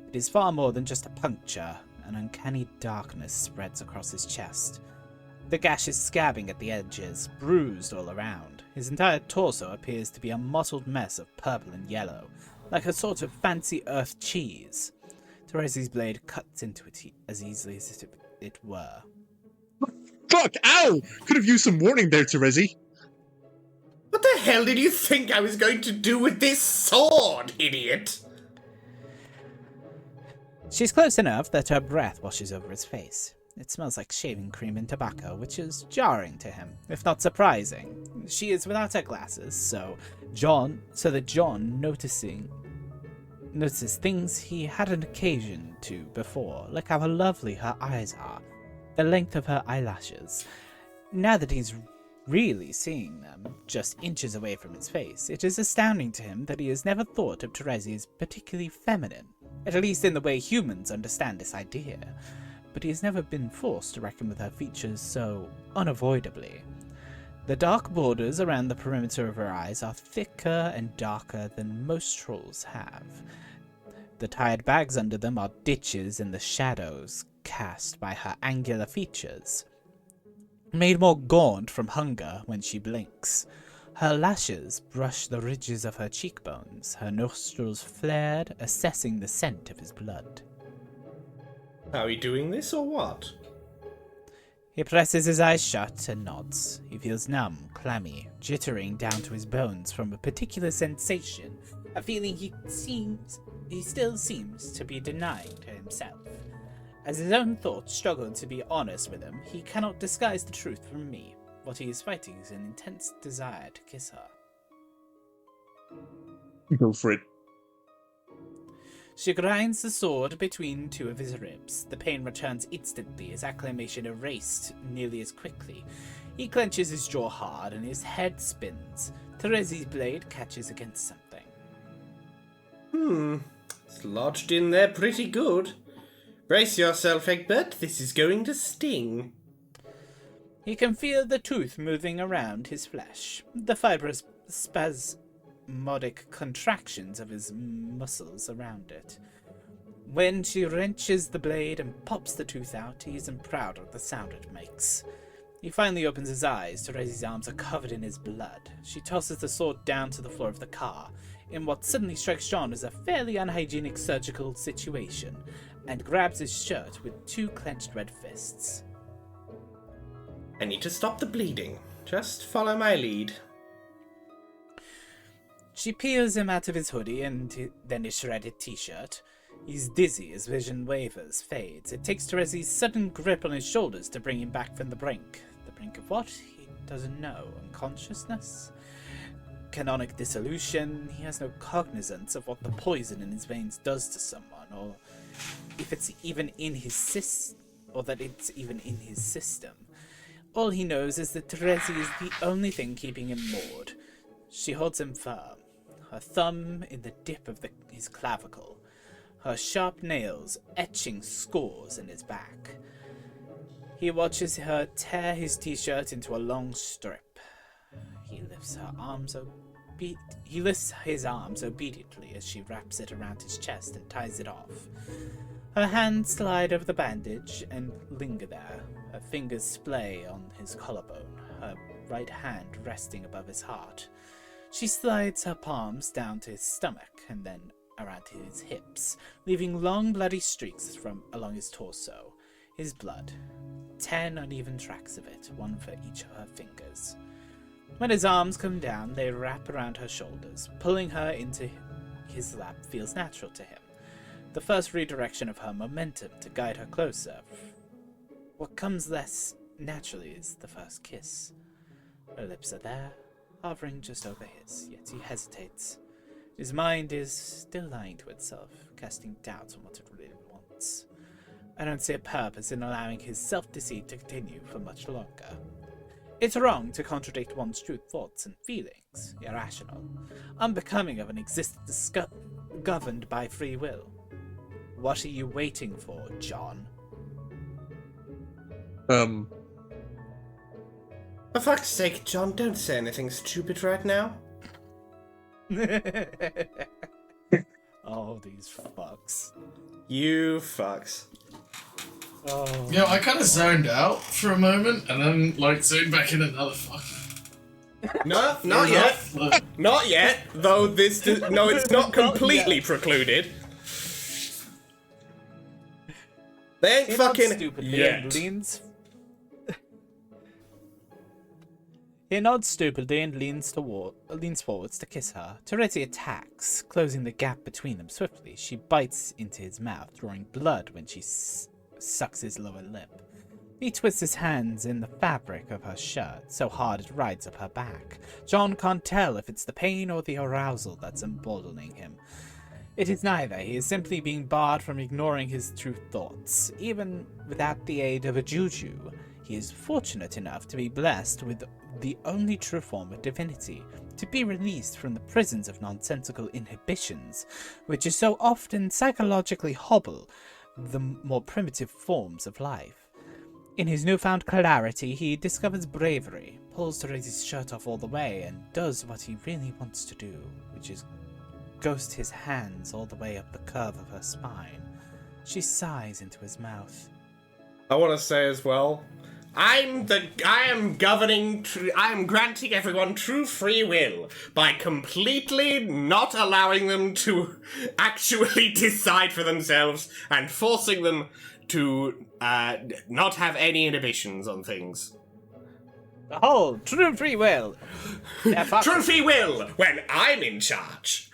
It is far more than just a puncture. An uncanny darkness spreads across his chest. The gash is scabbing at the edges, bruised all around. His entire torso appears to be a mottled mess of purple and yellow, like a sort of fancy earth cheese. Terezi's blade cuts into it as easily as if it were. Fuck! Ow! Could have used some warning there, Terezi. What the hell did you think I was going to do with this sword, idiot? She's close enough that her breath washes over his face. It smells like shaving cream and tobacco, which is jarring to him, if not surprising. She is without her glasses, so that John notices things he hadn't occasion to before, like how lovely her eyes are, the length of her eyelashes. Now that he's really seeing them just inches away from his face, it is astounding to him that he has never thought of Terezi as particularly feminine, at least in the way humans understand this idea. But he has never been forced to reckon with her features so unavoidably. The dark borders around the perimeter of her eyes are thicker and darker than most trolls have. The tired bags under them are ditches in the shadows, cast by her angular features, made more gaunt from hunger when she blinks. Her lashes brush the ridges of her cheekbones, her nostrils flared, assessing the scent of his blood. Are we doing this or what? He presses his eyes shut and nods. He feels numb, clammy, jittering down to his bones from a particular sensation, a feeling he still seems to be denying to himself. As his own thoughts struggle to be honest with him, he cannot disguise the truth from me. What he is fighting is an intense desire to kiss her. Go for it. She grinds the sword between two of his ribs. The pain returns instantly, his acclamation erased nearly as quickly. He clenches his jaw hard and his head spins. Terezi's blade catches against something. It's lodged in there pretty good. Brace yourself, Egbert. This is going to sting. He can feel the tooth moving around his flesh, the fibrous spasmodic contractions of his muscles around it. When she wrenches the blade and pops the tooth out, he isn't proud of the sound it makes. He finally opens his eyes. Terezi's arms are covered in his blood. She tosses the sword down to the floor of the car, in what suddenly strikes John as a fairly unhygienic surgical situation, and grabs his shirt with two clenched red fists. I need to stop the bleeding. Just follow my lead. She peels him out of his hoodie and then his shredded t-shirt. He's dizzy, his vision wavers, fades. It takes Terezi's sudden grip on his shoulders to bring him back from the brink. The brink of what? He doesn't know. Unconsciousness? Canonic dissolution? He has no cognizance of what the poison in his veins does to someone, or if it's even in his system. All he knows is that Terezi is the only thing keeping him moored. She holds him firm, her thumb in the dip of his clavicle, her sharp nails etching scores in his back. He watches her tear his t-shirt into a long strip. He lifts his arms obediently as she wraps it around his chest and ties it off. Her hands slide over the bandage and linger there, her fingers splay on his collarbone, her right hand resting above his heart. She slides her palms down to his stomach and then around to his hips, leaving long bloody streaks along his torso. His blood. 10 uneven tracks of it, one for each of her fingers. When his arms come down, they wrap around her shoulders. Pulling her into his lap feels natural to him. The first redirection of her momentum to guide her closer. What comes less naturally is the first kiss. Her lips are there, hovering just over his, yet he hesitates. His mind is still lying to itself, casting doubts on what it really wants. I don't see a purpose in allowing his self-deceit to continue for much longer. It's wrong to contradict one's true thoughts and feelings, irrational, unbecoming of an existence governed by free will. What are you waiting for, John? For fuck's sake, John, don't say anything stupid right now. Oh, these fucks. You fucks. Oh. Yeah, I kind of zoned out for a moment and then, zoned back in another fucking. No, not yet. Not yet. Though no, it's not completely precluded. They ain't fucking yet. He nods stupidly and leans forwards to kiss her. Terezi attacks, closing the gap between them swiftly. She bites into his mouth, drawing blood when she sucks his lower lip. He twists his hands in the fabric of her shirt, so hard it rides up her back. John can't tell if it's the pain or the arousal that's emboldening him. It is neither. He is simply being barred from ignoring his true thoughts. Even without the aid of a juju, he is fortunate enough to be blessed with the only true form of divinity, to be released from the prisons of nonsensical inhibitions, which is so often psychologically hobble the more primitive forms of life. In his newfound clarity, he discovers bravery, pulls Terezi's shirt off all the way, and does what he really wants to do, which is ghost his hands all the way up the curve of her spine. She sighs into his mouth. I want to say as well, I am granting everyone true free will by completely not allowing them to actually decide for themselves and forcing them to not have any inhibitions on things. Oh, true free will. Yeah, fuck True it. free will when I'm in charge.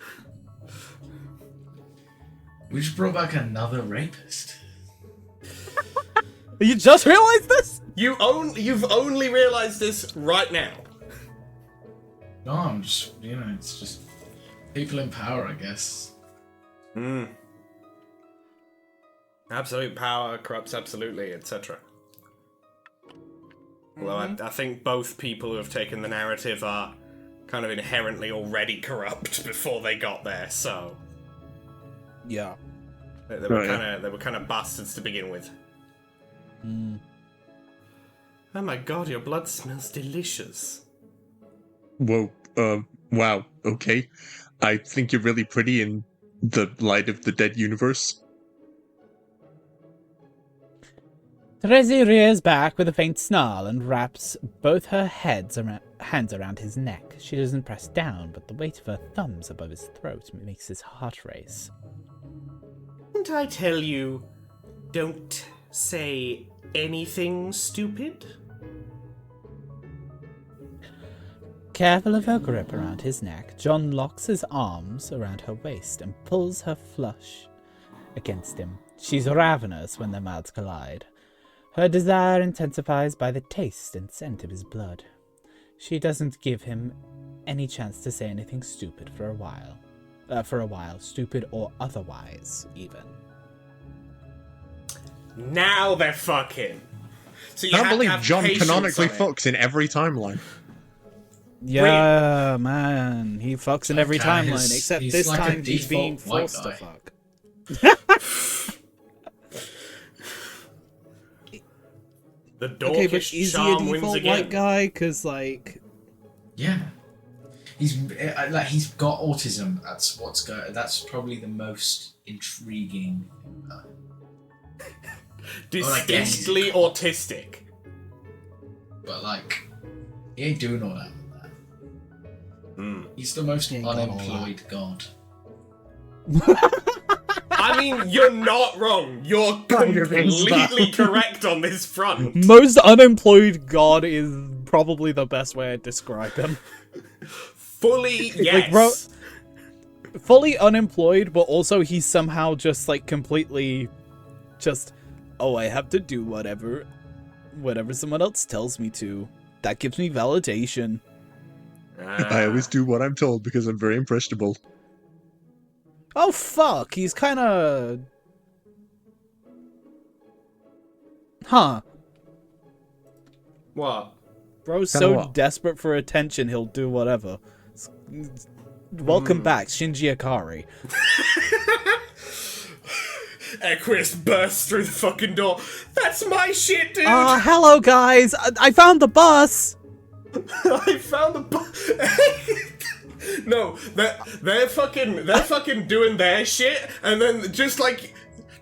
We just brought back another rapist. You just realized this? You've only realized this right now. No, I'm just, it's just people in power, I guess. Absolute power corrupts absolutely, etc. Although I think both people who have taken the narrative are kind of inherently already corrupt before they got there, so Yeah. they were kind of bastards to begin with. Oh my god, your blood smells delicious. Whoa, wow, okay. I think you're really pretty in the light of the dead universe. Terezi rears back with a faint snarl and wraps both her hands around his neck. She doesn't press down, but the weight of her thumbs above his throat makes his heart race. Didn't I tell you, don't say anything stupid? Careful of her grip around his neck, John locks his arms around her waist and pulls her flush against him. She's ravenous when their mouths collide. Her desire intensifies by the taste and scent of his blood. She doesn't give him any chance to say anything stupid for a while. Stupid or otherwise, even. Now they're fucking. So you I don't have to believe have John patience canonically on it. fucks in every timeline. Yeah, man, he fucks in every Okay, timeline, except he's this like a time he's being default white forced to guy. fuck. The Okay, but dorkish is he a charm wins default again. white guy? Because, like... Yeah. He's got autism. That's probably the most intriguing. Distinctly autistic. But he ain't doing all that with that. He's the most ain't got all unemployed god. I mean, you're not wrong. You're completely correct on this front. Most unemployed god is probably the best way to describe him. Fully, yes. Like, bro, fully unemployed, but also he's somehow just, completely just, oh, I have to do whatever someone else tells me to. That gives me validation. I always do what I'm told because I'm very impressionable. Oh, fuck, he's kinda... Huh. What? Bro's Kinda so what? desperate for attention, he'll do whatever. Welcome back, Shinji Ikari. Equus bursts through the fucking door. That's my shit, dude! Hello, guys! I found the bus! I found the No, they're fucking doing their shit, and then just like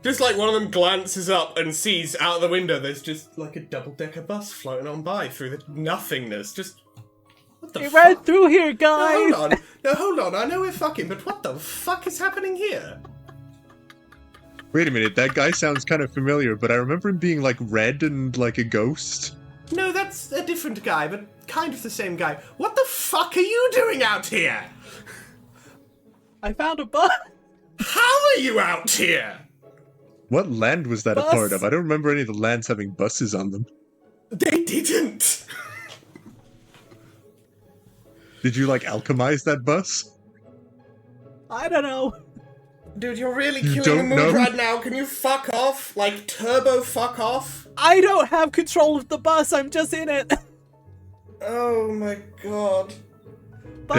one of them glances up and sees out of the window there's just like a double-decker bus floating on by through the nothingness. Just what the He fuck? ran through here, guys! No, hold on. I know we're fucking, but what the fuck is happening here? Wait a minute, that guy sounds kind of familiar, but I remember him being red and like a ghost. No, that's a different guy, but kind of the same guy. What the fuck are you doing out here? I found a bus! How are you out here? What land was that a Bus. part of? I don't remember any of the lands having buses on them. They didn't. Did you alchemize that bus? I don't know. Dude, you're really You killing the don't mood know? right now. Can you fuck off? Turbo fuck off? I don't have control of the bus, I'm just in it. Oh my god. Bye!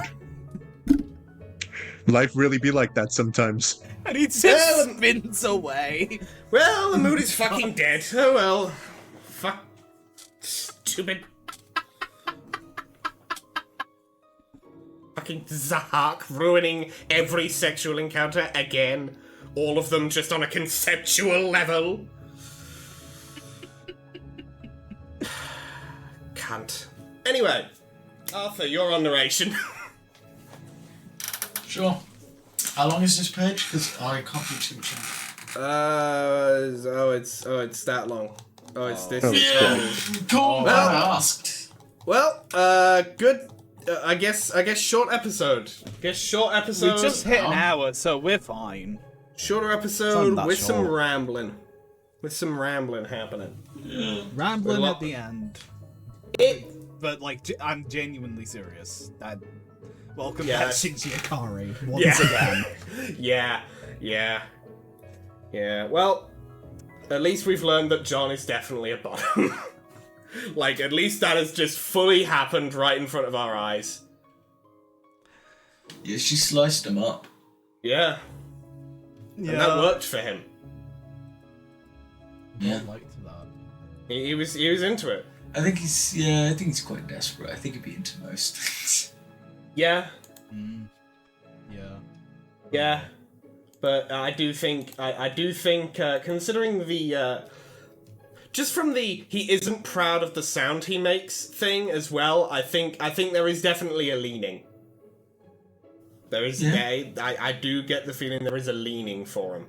Damn mood. Life really be like that sometimes. And he just Well, spins away. Well, the mood is fucking dead. Oh well. Fuck. Stupid. Fucking Zahak ruining every sexual encounter again. All of them just on a conceptual level. cunt. Anyway, Arthur, you're on narration. Sure. How long is this page? Because I can't keep too much. It's that long. Oh, it's this. Cool. Well, I asked. Well, good. I guess short episode. We just hit an hour, so we're fine. Shorter It's episode not that with some short. rambling. With some rambling happening. Rambling Well, at the end. But, like, I'm genuinely serious. Welcome Yeah. back, Shinji Ikari, once again. Yeah. Well, at least we've learned that John is definitely a bottom. Like, at least that has just fully happened right in front of our eyes. Yeah, she sliced him up. Yeah. And that worked for him. Yeah. I liked that. He was into it. I think he's quite desperate. I think he'd be into most things. Yeah. Yeah. But I do think, considering the, just from the he isn't proud of the sound he makes thing as well, I think there is definitely a leaning. There is, I do get the feeling there is a leaning for him.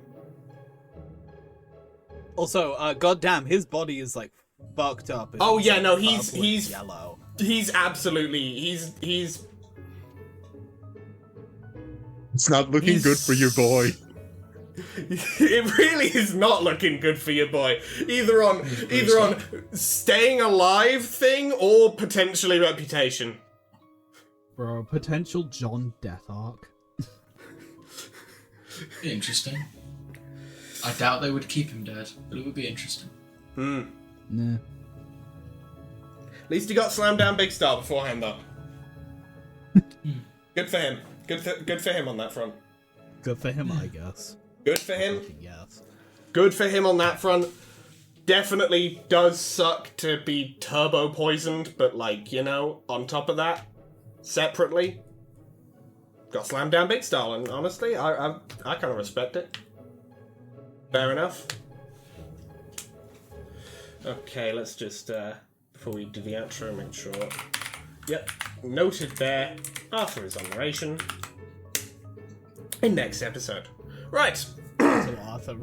Also, goddamn, his body is, like, fucked up. Oh, It's, yeah, like, no, purple he's and yellow. He's absolutely, he's It's not looking good for you, boy. it really is not looking good for your boy. Either on staying alive thing or potentially reputation. Bro, potential John death arc. Be interesting. I doubt they would keep him dead, but it would be interesting. Nah. At least he got slammed down big star beforehand, though. Good for him. Good for him on that front. Good for him, I guess. Good for him. Yes. Good for him on that front. Definitely does suck to be turbo poisoned, but like, you know, on top of that, separately, got slammed down big style, and honestly, I kind of respect it. Fair enough. Okay, let's just, before we do the outro, make sure. Yep, noted there. Arthur is on narration. In next episode. Right. So Arthur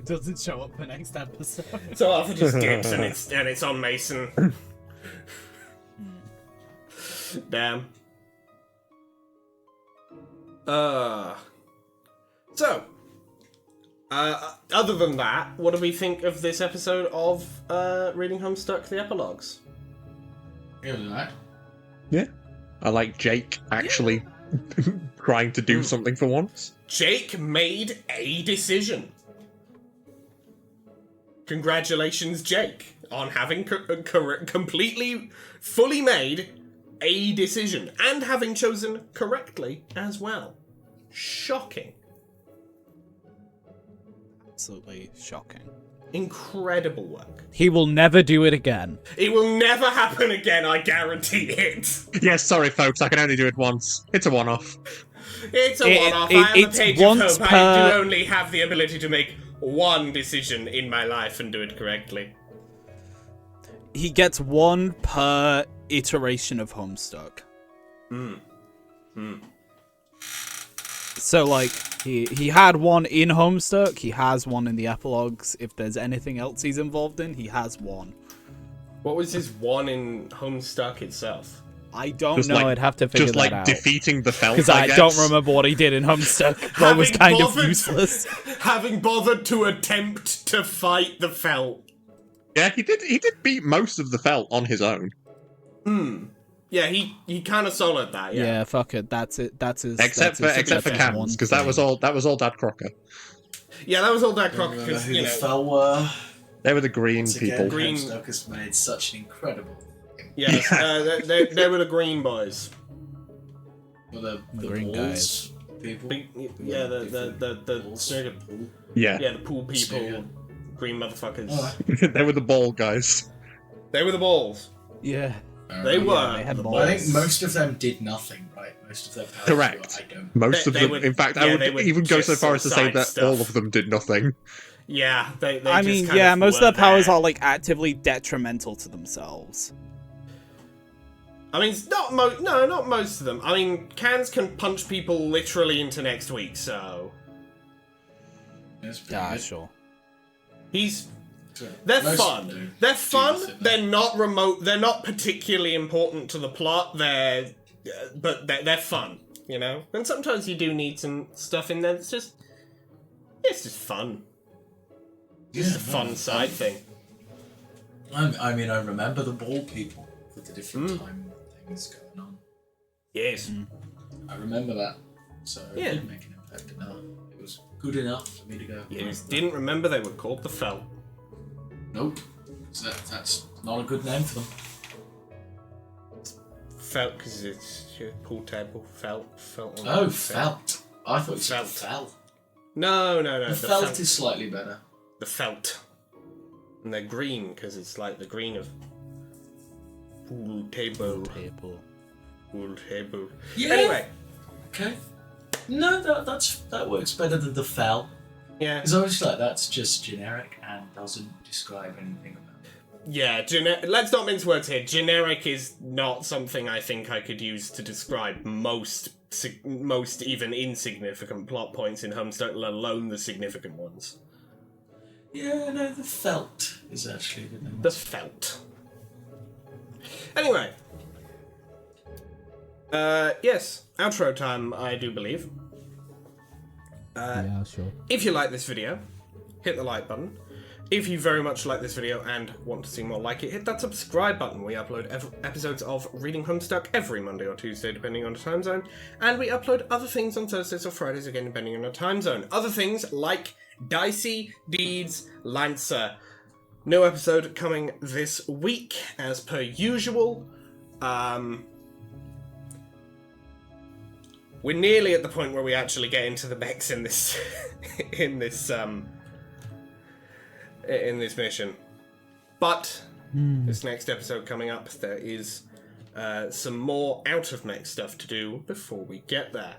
doesn't show up for next episode. So Arthur just dips and it's on Mason. Damn. So, other than that, what do we think of this episode of reading Homestuck: The Epilogues? Really like. Yeah. I like Jake actually trying to do something for once. Jake made a decision. Congratulations, Jake, on having completely, fully made a decision and having chosen correctly as well. Shocking. Absolutely shocking. Incredible work. He will never do it again. It will never happen again, I guarantee it. Yes, sorry folks, I can only do it once. It's a one-off. It's a one-off. I am a it's page once of hope. per- I do only have the ability to make one decision in my life and do it correctly. He gets one per iteration of Homestuck. So, like, he had one in Homestuck, he has one in the Epilogues. If there's anything else he's involved in, he has one. What was his one in Homestuck itself? I don't Just know, like- I'd have to figure Just that like out. defeating the Felt, Because I I guess. don't remember what he did in Homestuck. That was kind of bothered- useless. Having bothered to attempt to fight the Felt. Yeah, he did beat most of the Felt on his own. Yeah, he kind of soloed that, Yeah. yeah. Fuck it. That's it. That's his. Except that's his for signature one Cams, because that was thing. all Dad Crocker. Yeah, that was all that Crocker, Remember because, who you the know... fell were. They were the green Once again, people. Green- Homestuck has made such an incredible. Yes, they were the green boys. Well, the Green balls people. Yeah, the Balls. snooker, Yeah. yeah, the pool people, Snooker. green motherfuckers. Alright. They were the ball guys. They were the balls. Yeah. They were. they had the balls. Well, I think most of them did nothing, right? Most of their powers Correct. were, I don't. Most They- of they them, would- in fact, yeah, I they would would even go so just far as to say side that stuff. all of them did nothing. Yeah, they I just mean, kind yeah, of most of were their powers there. are like actively detrimental to themselves. I mean, it's not not most of them. I mean, Cans can punch people literally into next week, so That's pretty Yeah, good. sure. they're Most fun. of them do. They're Do fun. nothing. They're not remote. They're not particularly important to the plot. But they're fun, you know. And sometimes you do need some stuff in there. It's just fun. Just a fun side thing. I mean, I remember the ball people with the different time things going on. Yes. I remember that. So it Yeah. did make an impact enough. It was good enough for me to go. You just didn't remember they were called the Felt. Nope. So that's not a good name for them. Felt because it's your pool table. Felt. On Oh, the felt. I thought you said Felt. fell. No. The felt is slightly better. The Felt. And they're green because it's like the green of pool table. Pool table. Yeah. Anyway. Okay. No, that works better than the fell. Yeah. Because I was like, that's just generic and doesn't describe anything about it. Yeah, let's not mince words here. Generic is not something I think I could use to describe most even insignificant plot points in Homestuck, let alone the significant ones. Yeah, no, the felt is actually a good name. The Felt. Anyway. Yes, outro time, I do believe. Yeah, sure. If you like this video, hit the like button. If you very much like this video and want to see more like it, hit that subscribe button. We upload episodes of Reading Homestuck every Monday or Tuesday, depending on the time zone. And we upload other things on Thursdays or Fridays, again, depending on the time zone. Other things like Dicey Deeds Lancer. No episode coming this week, as per usual. We're nearly at the point where we actually get into the mechs in this in this mission. But this next episode coming up, there is some more out of mech stuff to do before we get there.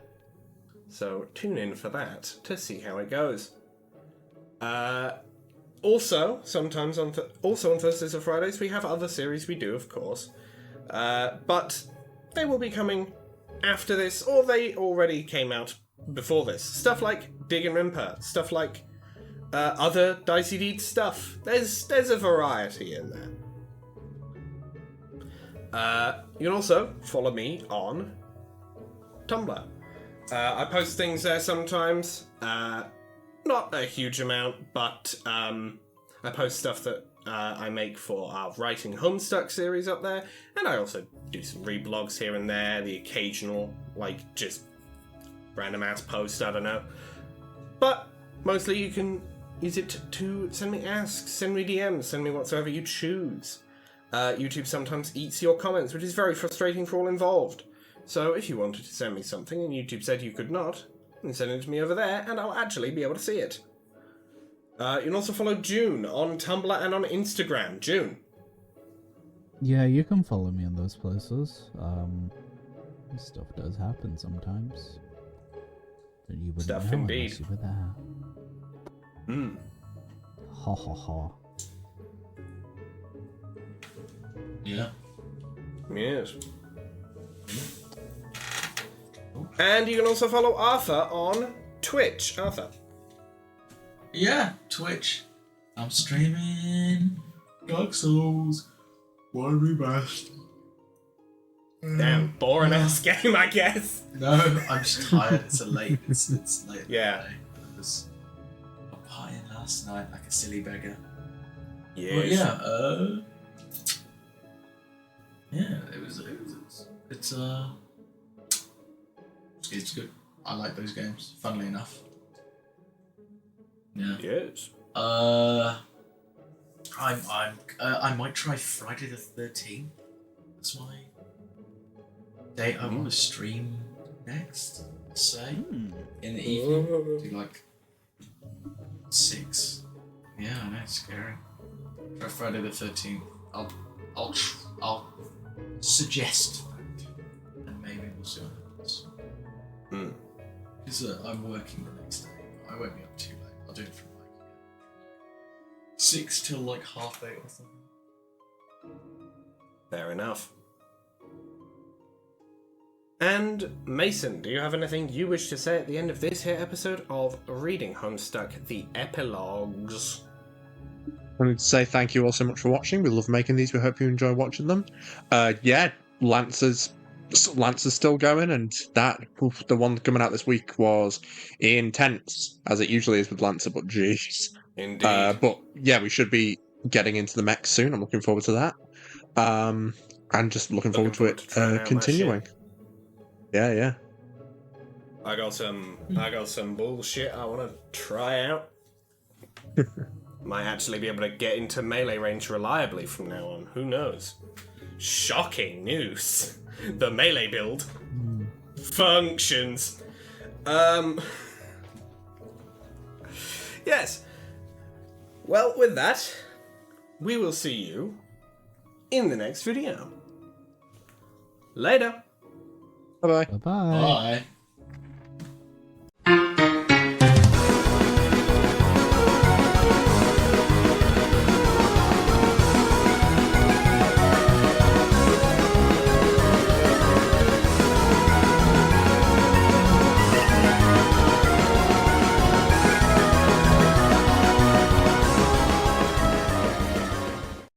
So tune in for that to see how it goes. Also, sometimes on Thursdays or Fridays, we have other series we do, of course. But they will be coming after this, or they already came out before this. Stuff like Dig and Rimper, stuff like other Dicey Deed stuff. There's a variety in there. You can also follow me on Tumblr. I post things there sometimes. Not a huge amount, but I post stuff that I make for our Writing Homestuck series up there, and I also do some reblogs here and there, the occasional, like, just random ass post, I don't know. But mostly you can use it to send me asks, send me DMs, send me whatsoever you choose. YouTube sometimes eats your comments, which is very frustrating for all involved. So if you wanted to send me something and YouTube said you could not, then send it to me over there and I'll actually be able to see it. You can also follow June on Tumblr and on Instagram. June. Yeah, you can follow me in those places. Stuff does happen sometimes. That you wouldn't Stuff know indeed. unless you were there. Ha ha ha. Yeah. Yes. And you can also follow Arthur on Twitch. Arthur. Yeah, Twitch. I'm streaming Dark Souls 1 Remastered. Damn, boring ass game, I guess. No, I'm just tired. It's late. It's late. Yeah. Today. I was partying last night like a silly beggar. Yes. But yeah, it's good. I like those games. Funnily enough. Yeah. Yes. I might try Friday the 13th. That's my day I want to stream next. Say in the evening, do like 6. Yeah, I know, it's scary. Try Friday the 13th. I'll suggest that, and maybe we'll see what happens. Because I'm working the next day. I won't be up too late. I'll do it from like 6 till like 8:30 or something. Fair enough. And Mason, do you have anything you wish to say at the end of this here episode of Reading Homestuck, the Epilogues? I wanted to say thank you all so much for watching. We love making these. We hope you enjoy watching them. Yeah, Lancer's still going, and the one coming out this week was intense, as it usually is with Lancer, but jeez. Indeed. But yeah, we should be getting into the mech soon. I'm looking forward to that. And just looking forward to it continuing. Yeah. I got some bullshit I want to try out. Might actually be able to get into melee range reliably from now on. Who knows? Shocking news. The melee build functions. Yes. Well, with that, we will see you in the next video. Later. Bye-bye. Bye-bye. Bye.